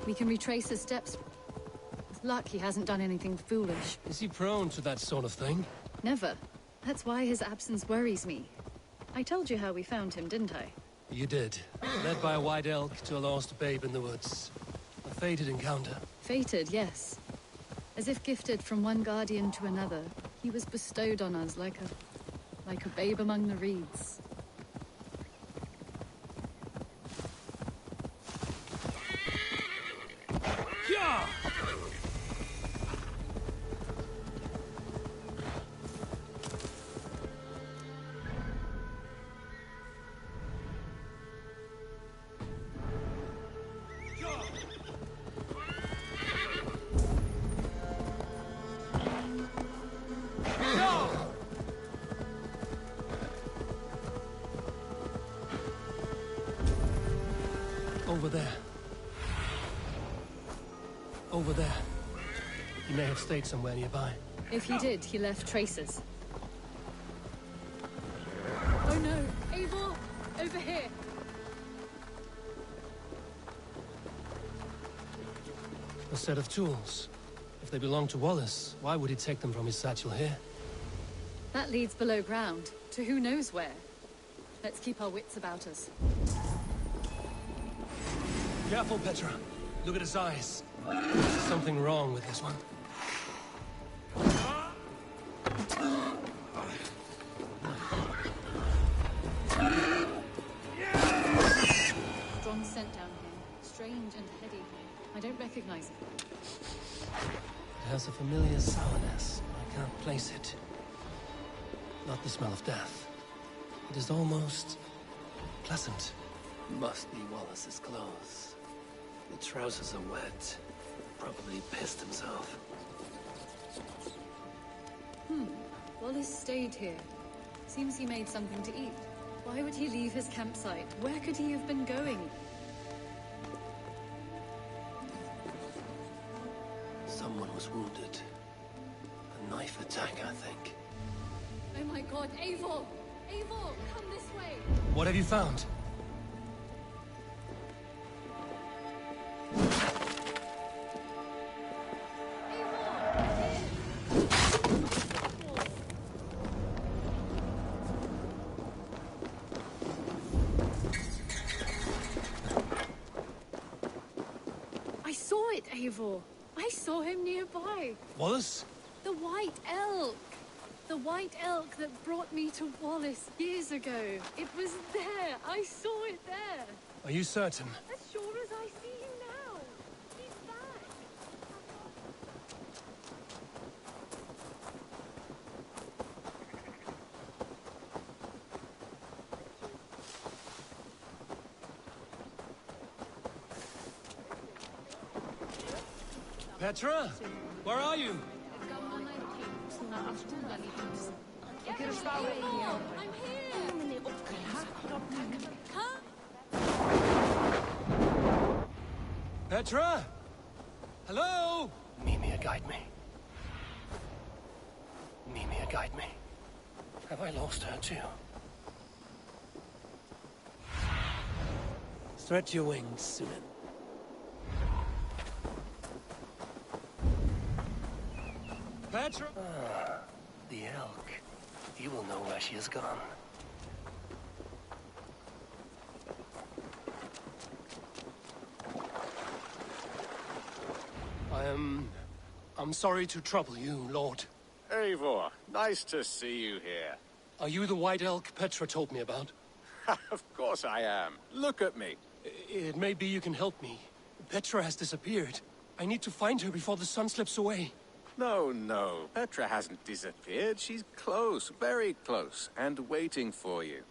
Speaker 6: We can retrace his steps. With luck, he hasn't done anything foolish.
Speaker 4: Is he prone to that sort of thing?
Speaker 6: Never. That's why his absence worries me. I told you how we found him, didn't I?
Speaker 4: You did. Led by a white elk to a lost babe in the woods. A fated encounter.
Speaker 6: Fated, yes. As if gifted from one guardian to another, he was bestowed on us like a babe among the reeds.
Speaker 4: Yeah! Over there. Over there. He may have stayed somewhere nearby.
Speaker 6: If he did, he left traces. Oh no! Eivor! Over here!
Speaker 4: A set of tools. If they belong to Wallace, why would he take them from his satchel here?
Speaker 6: That leads below ground, to who knows where. Let's keep our wits about us.
Speaker 4: Careful, Petra. Look at his eyes. There's something wrong with this one.
Speaker 6: Strong scent down here. Strange and heady. I don't recognize it.
Speaker 4: It has a familiar sourness. I can't place it. Not the smell of death. It is almost pleasant. Must be Wallace's clothes. The trousers are wet. Probably pissed himself.
Speaker 6: Wallace stayed here. Seems he made something to eat. Why would he leave his campsite? Where could he have been going?
Speaker 4: Someone was wounded. A knife attack, I think.
Speaker 6: Oh my god, Eivor! Eivor, come this way!
Speaker 4: What have you found?
Speaker 6: I saw it, Eivor! I saw him nearby!
Speaker 4: Wallace?
Speaker 6: The white elk! The white elk that brought me to Wallace years ago. It was there! I saw it there!
Speaker 4: Are you certain?
Speaker 6: As sure as I see you now! He's back!
Speaker 4: Petra? Where are you?
Speaker 2: Petra? Hello?
Speaker 4: Mimir, guide me. Mimir, guide me. Have I lost her too?
Speaker 2: Stretch your wings, Sunan. Petra?
Speaker 4: Ah, the elk. He will know where she has gone.
Speaker 2: I'm sorry to trouble you, Lord.
Speaker 17: Eivor, nice to see you here.
Speaker 2: Are you the white elk Petra told me about?
Speaker 17: Of course I am. Look at me.
Speaker 2: It may be you can help me. Petra has disappeared. I need to find her before the sun slips away.
Speaker 17: No. Petra hasn't disappeared. She's close, very close, and waiting for you.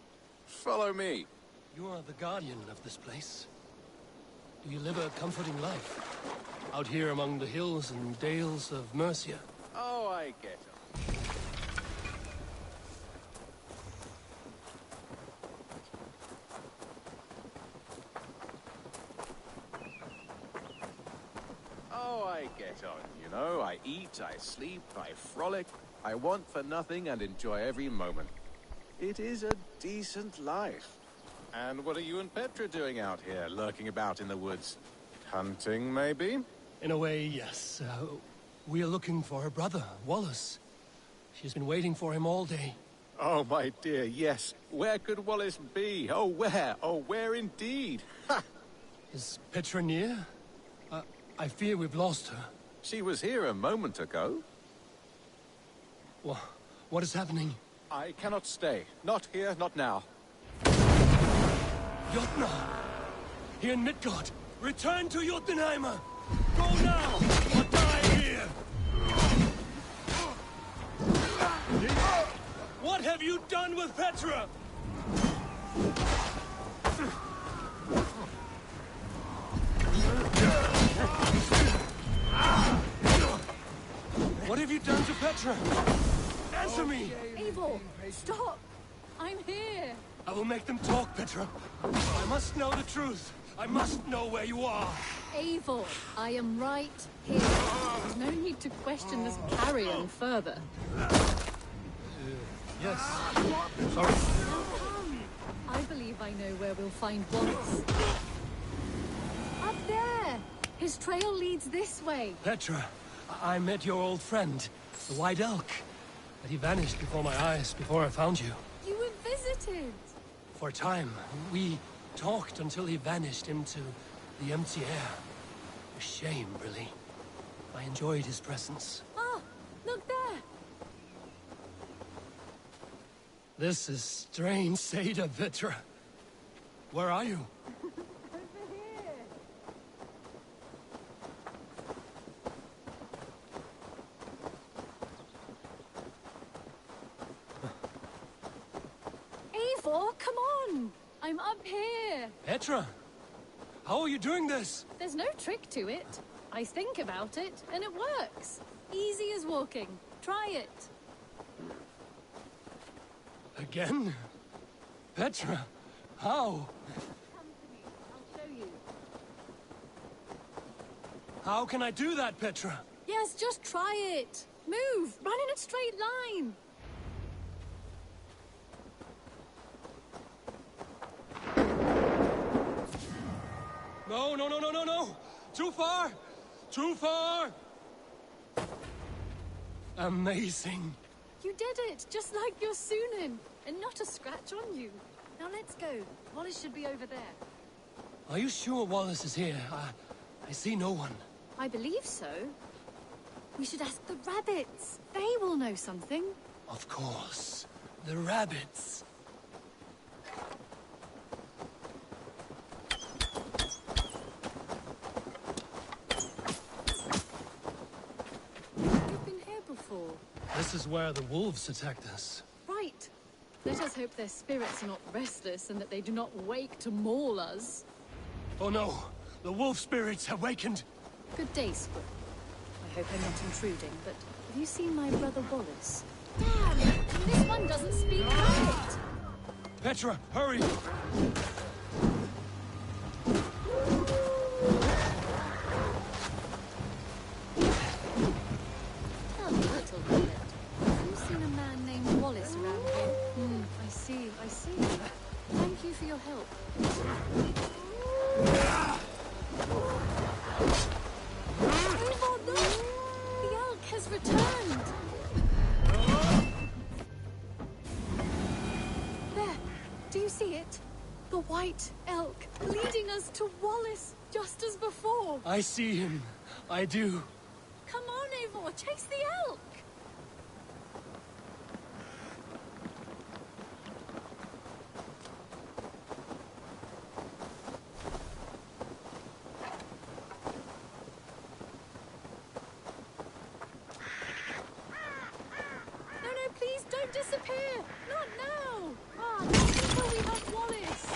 Speaker 17: Follow me.
Speaker 2: You are the guardian of this place. Do you live a comforting life? Out here among the hills and dales of Mercia?
Speaker 17: Oh, I get it. Oh, I get on, you know. I eat, I sleep, I frolic. I want for nothing and enjoy every moment. It is a decent life. And what are you and Petra doing out here, lurking about in the woods? Hunting, maybe?
Speaker 2: In a way, yes. We are looking for her brother, Wallace. She's been waiting for him all day.
Speaker 17: Oh, my dear, yes. Where could Wallace be? Oh, where? Oh, where indeed? Ha!
Speaker 2: Is Petra near? I fear we've lost her.
Speaker 17: She was here a moment ago.
Speaker 2: What is happening?
Speaker 17: I cannot stay. Not here, not now.
Speaker 2: Jotna! Here in Midgard! Return to Jotunheimer! Go now, or die here! What have you done with Petra? What have you done to Petra? Answer me!
Speaker 6: Eivor, stop! I'm here!
Speaker 2: I will make them talk, Petra. I must know the truth. I must know where you are.
Speaker 6: Eivor, I am right here. There's no need to question this carrion further.
Speaker 2: Yes. Sorry.
Speaker 6: I believe I know where we'll find Wallace. Up there! His trail leads this way.
Speaker 2: Petra, I met your old friend, the White Elk. But he vanished before my eyes, before I found you.
Speaker 6: You were visited!
Speaker 2: For a time, we talked until he vanished into the empty air. A shame, really. I enjoyed his presence.
Speaker 6: Ah, look there!
Speaker 2: This is strange, Seda, Petra. Where are you?
Speaker 6: Over here! Eivor, come on! I'm up here!
Speaker 2: Petra! How are you doing this?
Speaker 6: There's no trick to it. I think about it, and it works. Easy as walking. Try it.
Speaker 2: Again? Petra, how?
Speaker 6: Come to me. I'll show you.
Speaker 2: How can I do that, Petra?
Speaker 6: Yes, just try it. Move! Run in a straight line!
Speaker 2: No! Too far! Too far! Amazing.
Speaker 6: You did it, just like your Sunan, and not a scratch on you. Now let's go. Wallace should be over there.
Speaker 2: Are you sure Wallace is here? I see no one.
Speaker 6: I believe so. We should ask the rabbits. They will know something.
Speaker 2: Of course. The rabbits.
Speaker 6: You've been here before.
Speaker 2: This is where the wolves attacked us.
Speaker 6: Right. Let us hope their spirits are not restless and that they do not wake to maul us.
Speaker 2: Oh no! The wolf spirits have wakened!
Speaker 6: Good day, Squid. I hope I'm not intruding, but have you seen my brother Wallace? Damn! This one doesn't speak perfect.
Speaker 2: Petra, hurry!
Speaker 6: Oh, little rabbit. Have you seen a man named Wallace around here? I see, I see. Thank you for your help. Eivor, look! The elk has returned! There! Do you see it? The white elk leading us to Wallace, just as before.
Speaker 2: I see him. I do.
Speaker 6: Come on, Eivor, chase the elk! No, please don't disappear! Not now! Not until we have Wallace!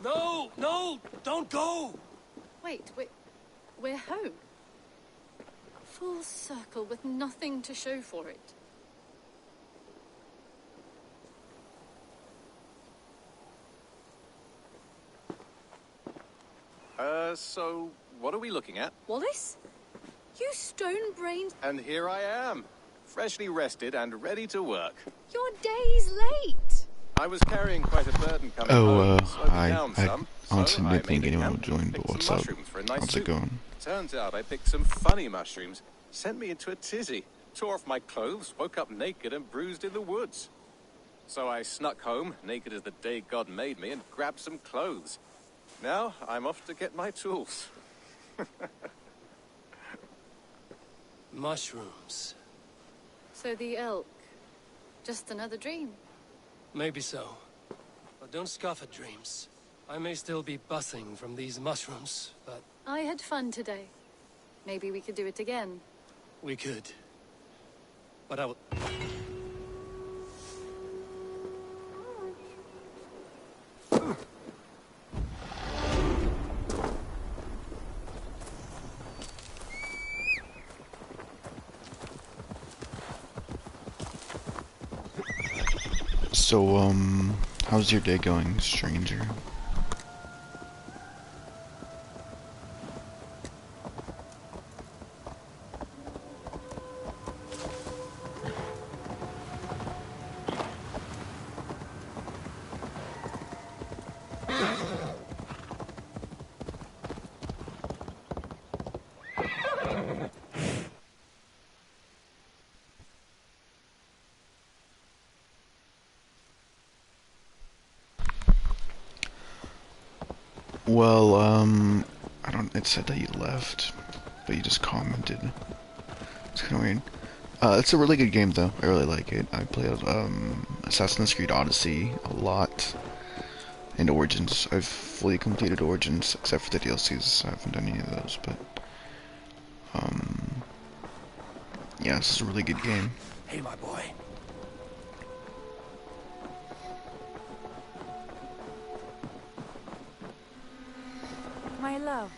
Speaker 2: No! Don't go!
Speaker 6: Wait, we're home. Full circle with nothing to show for it.
Speaker 17: So what are we looking at?
Speaker 6: Wallace? You stone-brained...
Speaker 17: And here I am, freshly rested and ready to work.
Speaker 6: You're days late!
Speaker 17: I was carrying quite a burden coming home.
Speaker 18: I honestly didn't think anyone would join, but what's up? How's it going?
Speaker 17: Turns out I picked some funny mushrooms, sent me into a tizzy, tore off my clothes, woke up naked and bruised in the woods. So I snuck home, naked as the day God made me, and grabbed some clothes. Now I'm off to get my tools.
Speaker 2: Mushrooms.
Speaker 6: So the elk, just another dream?
Speaker 2: Maybe so. But don't scoff at dreams. I may still be buzzing from these mushrooms, but...
Speaker 6: I had fun today. Maybe we could do it again.
Speaker 2: We could. But I will...
Speaker 18: So, how's your day going, stranger? Well, I don't, it said that you left, but you just commented. It's kinda weird. It's a really good game though, I really like it. I played, Assassin's Creed Odyssey a lot, and Origins. I've fully completed Origins, except for the DLCs, I haven't done any of those, but, yeah, this is a really good game.
Speaker 12: Hey, my boy.
Speaker 15: My love.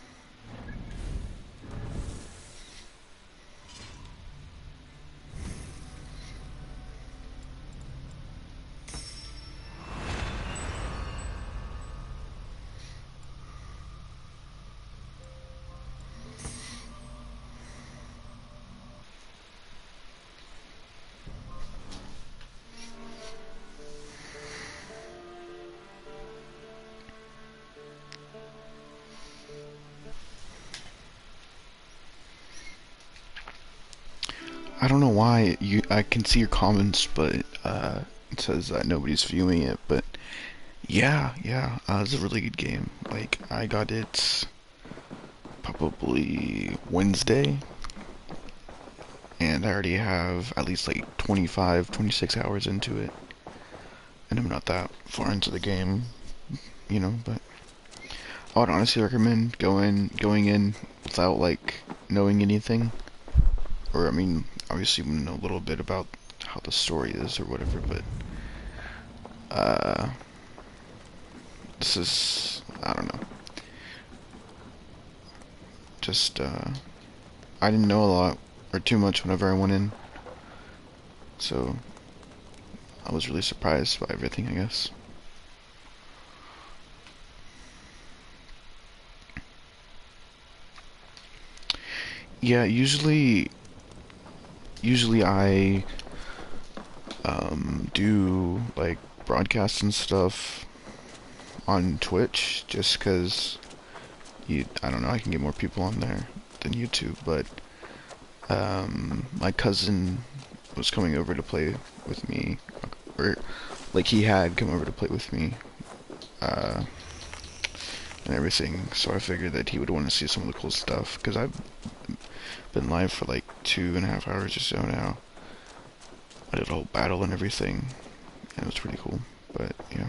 Speaker 18: I don't know why I can see your comments, but it says that nobody's viewing it. But yeah, it's a really good game. Like, I got it probably Wednesday, and I already have at least like 25, 26 hours into it, and I'm not that far into the game, you know. But I would honestly recommend going in without like knowing anything, or I mean, obviously you know a little bit about how the story is or whatever, but this is, I don't know, just I didn't know a lot or too much whenever I went in, so I was really surprised by everything, I guess. Yeah, usually I do like broadcasts and stuff on Twitch just because I don't know, I can get more people on there than YouTube, but my cousin was coming over to play with me, or like he had come over to play with me and everything, so I figured that he would want to see some of the cool stuff because I've been live for like 2.5 hours or so now. I did a whole battle and everything, and it was pretty cool. But yeah,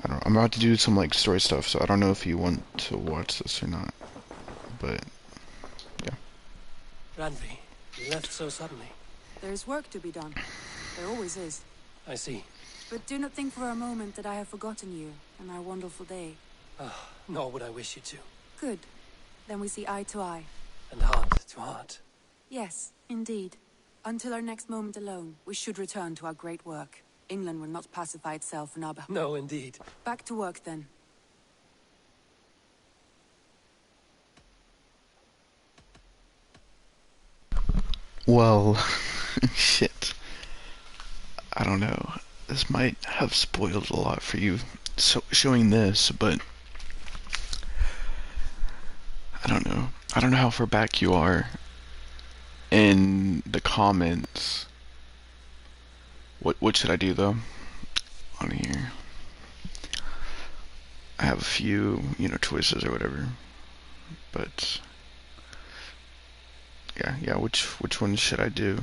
Speaker 18: I don't know. I'm about to do some like story stuff, so I don't know if you want to watch this or not. But yeah.
Speaker 4: Randvi, you left so suddenly.
Speaker 15: There is work to be done. There always is.
Speaker 4: I see.
Speaker 15: But do not think for a moment that I have forgotten you and our wonderful day.
Speaker 4: Nor would I wish you to.
Speaker 15: Good. Then we see eye to eye.
Speaker 4: And heart to heart.
Speaker 15: Yes, indeed. Until our next moment alone, we should return to our great work. England will not pacify itself in our behalf.
Speaker 4: No, indeed.
Speaker 15: Back to work, then.
Speaker 18: Well, shit. I don't know. This might have spoiled a lot for you, showing this, but I don't know. I don't know how far back you are in the comments. What should I do though? On here, I have a few, choices or whatever. But yeah. Which one should I do?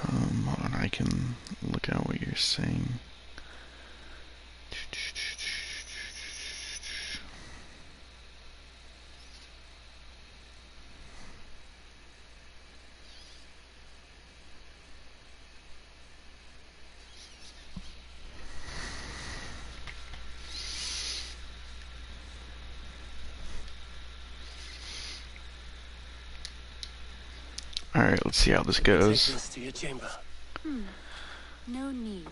Speaker 18: Hold on, I can look at what you're saying. Alright, let's see how this goes.
Speaker 4: Take this to your chamber.
Speaker 15: No need.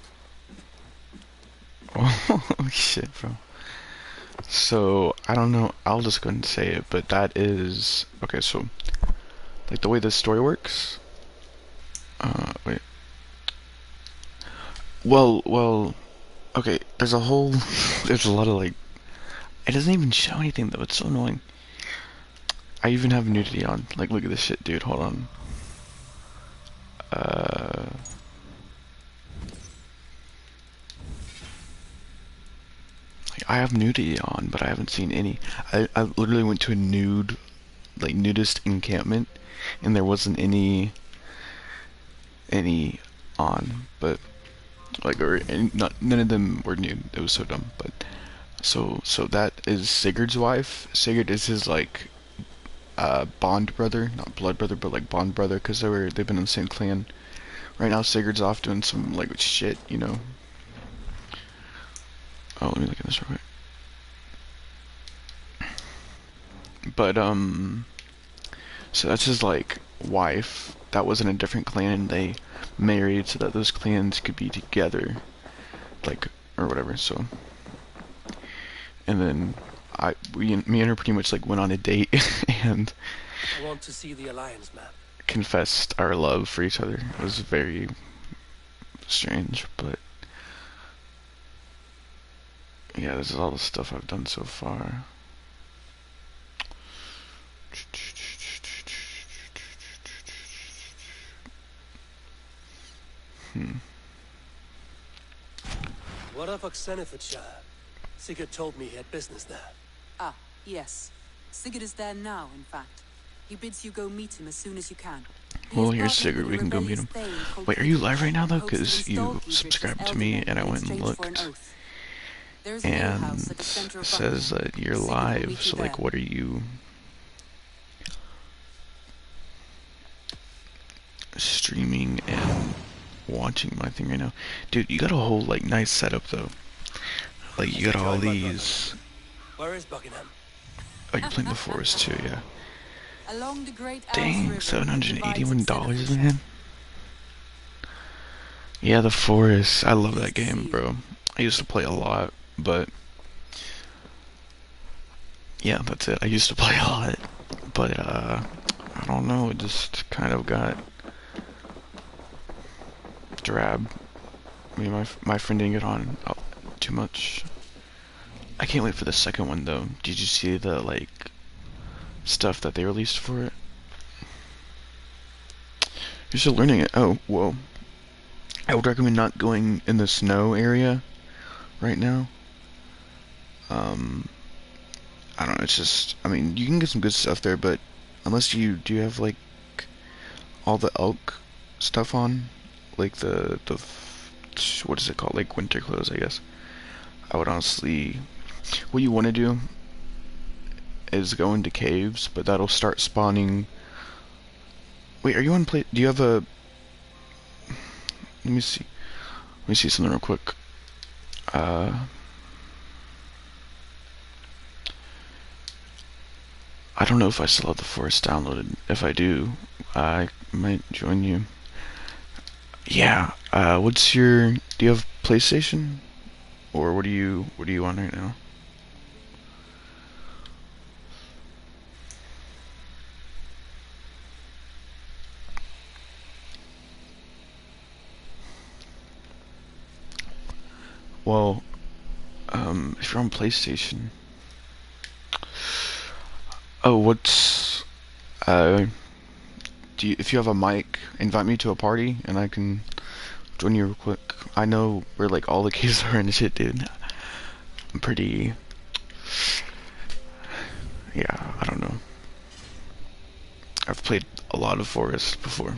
Speaker 18: Oh shit, bro. So, I don't know, I'll just go ahead and say it, but that is... Okay, so, like the way this story works... wait. Well, okay, there's a whole... There's a lot of like... It doesn't even show anything though, it's so annoying. I even have nudity on. Like, look at this shit, dude, hold on. I have nudity on, but I haven't seen any. I literally went to a nudist encampment, and there wasn't any on, but like, none of them were nude. It was so dumb. But so that is Sigurd's wife. Sigurd is his like bond brother, not blood brother, but like bond brother, because they've been in the same clan. Right now, Sigurd's off doing some like shit, Oh, let me look at this real quick. But so that's his like wife. That was in a different clan, and they married so that those clans could be together, like, or whatever. So, and then me and her pretty much like went on a date and
Speaker 4: I want to see the alliance map.
Speaker 18: Confessed our love for each other. It was very strange, but yeah, this is all the stuff I've done so far.
Speaker 4: What of Oxenfordshire? Sigurd told me he had business there.
Speaker 15: Ah, yes. Sigurd is there now, in fact. He bids you go meet him as soon as you can.
Speaker 18: Well, here's Sigurd. We can go meet him. Wait, are you live right now, though? Because you subscribed to me, and I went and looked.
Speaker 15: There's a
Speaker 18: and
Speaker 15: alehouse at the center
Speaker 18: it
Speaker 15: of
Speaker 18: says
Speaker 15: Buckingham.
Speaker 18: that you're
Speaker 15: Sigurd will
Speaker 18: live.
Speaker 15: meet
Speaker 18: So
Speaker 15: you
Speaker 18: like,
Speaker 15: there.
Speaker 18: what are you streaming and watching my thing right now? Dude, you got a whole like nice setup though. Like you got all these.
Speaker 9: Where is Buckingham?
Speaker 18: Oh, you're playing the Forest too, yeah.
Speaker 15: Along the Great Alps
Speaker 18: Dang,
Speaker 15: River that divides
Speaker 18: $781, man. Yeah, the Forest. I love that game,
Speaker 15: sea.
Speaker 18: bro. I used to play a lot, but yeah, that's it. I used to play a lot, but I don't know. It just kind of got drab. I mean, my friend didn't get on too much. I can't wait for the second one though. Did you see the like stuff that they released for it? You're still learning it. Oh, whoa. I would recommend not going in the snow area right now. I don't know, it's just, I mean, you can get some good stuff there, but unless you do have like all the elk stuff on, like the what is it called, like winter clothes, I guess. I would honestly, what you want to do is go into caves, but that'll start spawning. Wait, are you on play? Do you have a? Let me see. Let me see something real quick. I don't know if I still have the Forest downloaded. If I do, I might join you. Yeah. What's your? Do you have PlayStation, or what are you on right now? Well, if you're on PlayStation, oh, what's if you have a mic, invite me to a party and I can join you real quick. I know where like all the caves are and shit, dude. I'm pretty, yeah, I don't know. I've played a lot of Forest before.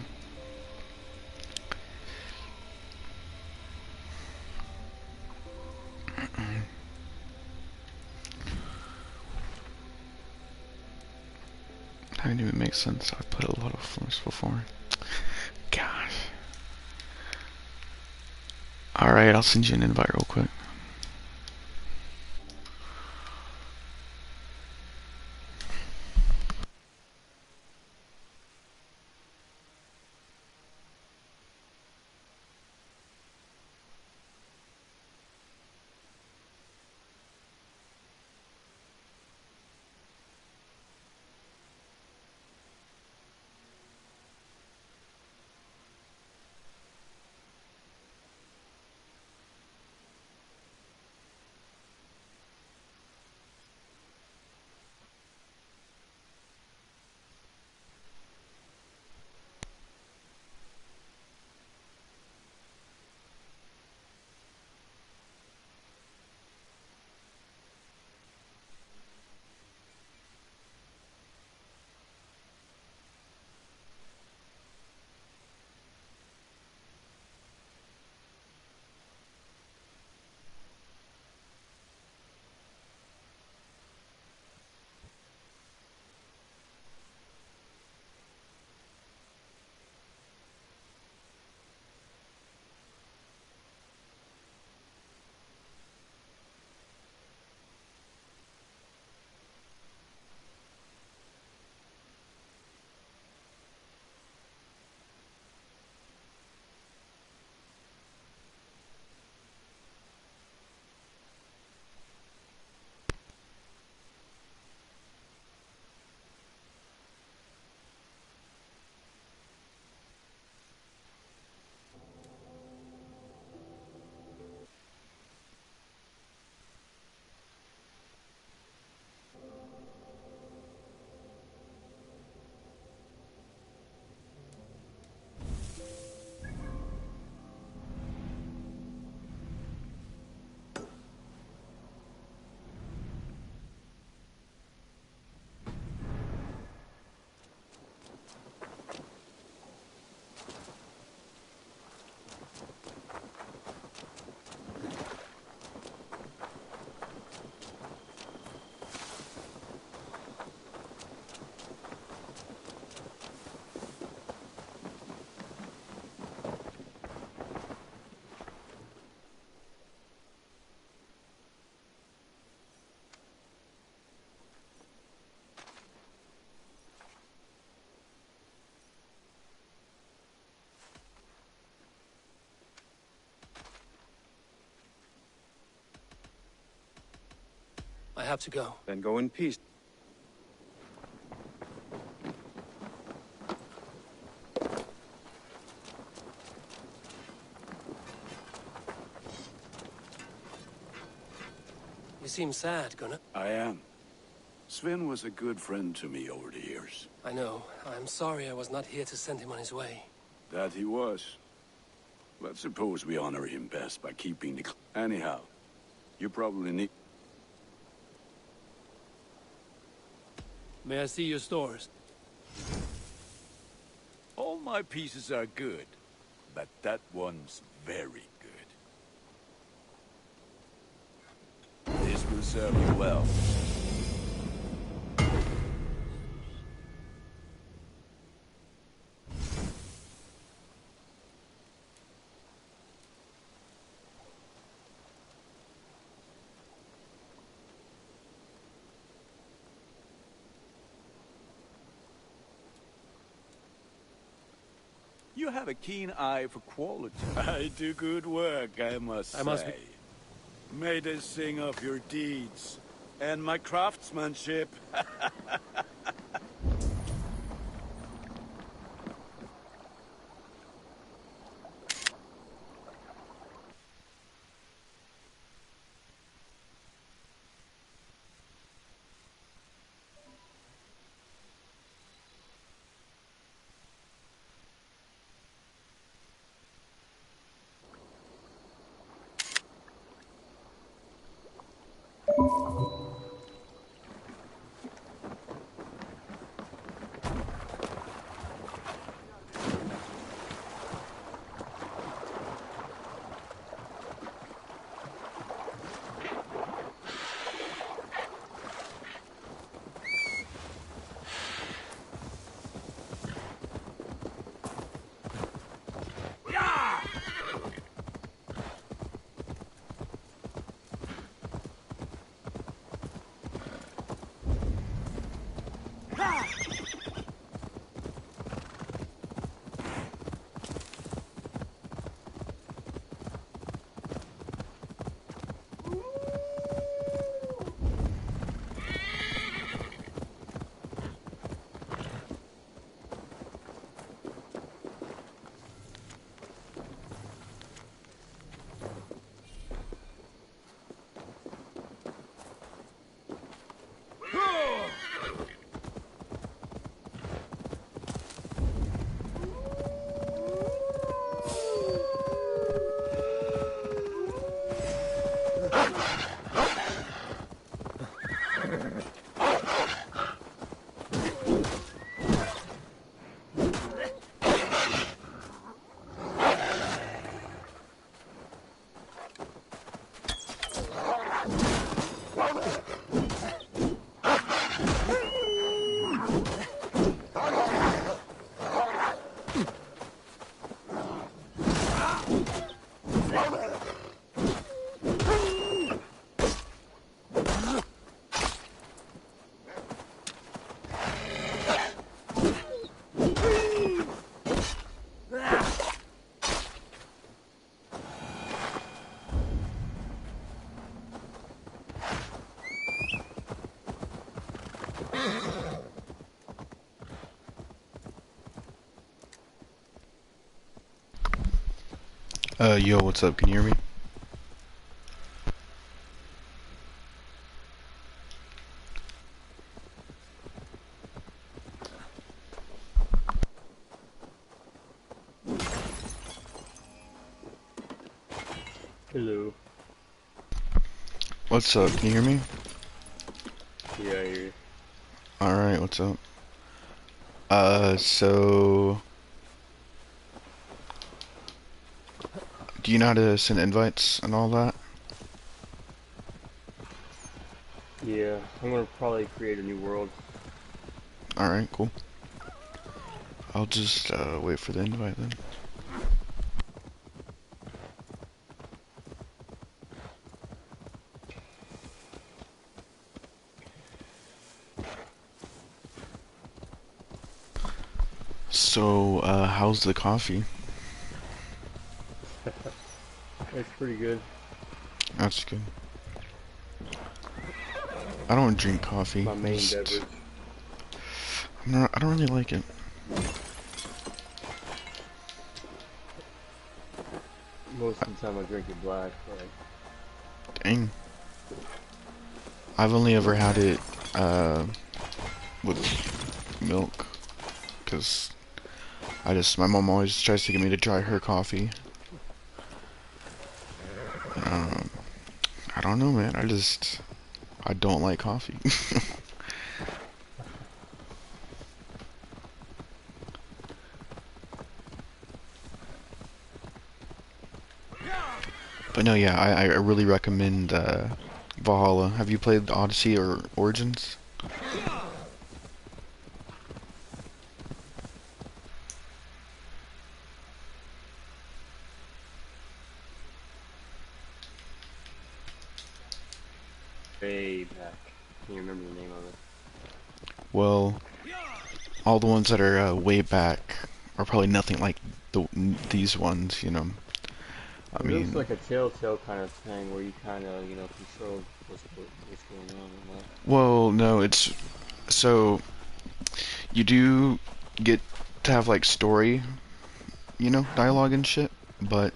Speaker 18: That didn't even make sense. I've played a lot of Forest before. Gosh. Alright, I'll send you an invite real quick.
Speaker 4: I have to go.
Speaker 17: Then go in peace.
Speaker 4: You seem sad, Gunnar.
Speaker 19: I am. Sven was a good friend to me over the years.
Speaker 4: I know. I'm sorry I was not here to send him on his way.
Speaker 19: That he was. But suppose we honor him best by keeping the... Anyhow, you probably need...
Speaker 2: May I see your stores?
Speaker 13: All my pieces are good, but that one's very good. This will serve you well. You have a keen eye for quality.
Speaker 19: I do good work, I must say.
Speaker 2: I must be...
Speaker 19: May they sing of your deeds and my craftsmanship.
Speaker 18: Yo, what's up? Can you hear me?
Speaker 20: Hello.
Speaker 18: What's up? Can you hear me?
Speaker 20: Yeah, I hear you.
Speaker 18: Alright, what's up? So... Do you know how to send invites and all that?
Speaker 20: Yeah, I'm gonna probably create a new world.
Speaker 18: Alright, cool. I'll just wait for the invite then. So, how's the coffee?
Speaker 20: It's pretty good.
Speaker 18: That's good. I don't drink coffee.
Speaker 20: My main beverage.
Speaker 18: I don't really like it.
Speaker 20: Most of the time I drink it black, but...
Speaker 18: Dang. I've only ever had it with milk, because my mom always tries to get me to try her coffee. I don't know, man. I don't like coffee. But no, yeah, I really recommend Valhalla. Have you played Odyssey or Origins?
Speaker 20: Way back. Can you remember the name of it?
Speaker 18: Well, all the ones that are way back are probably nothing like these ones, you know. I mean,
Speaker 20: it looks like a Telltale kind of thing where you kind of, you know, control what's going on and what.
Speaker 18: Well, no, it's so you do get to have like story, you know, dialogue and shit, but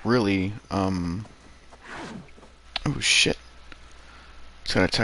Speaker 18: really, oh shit, it's gonna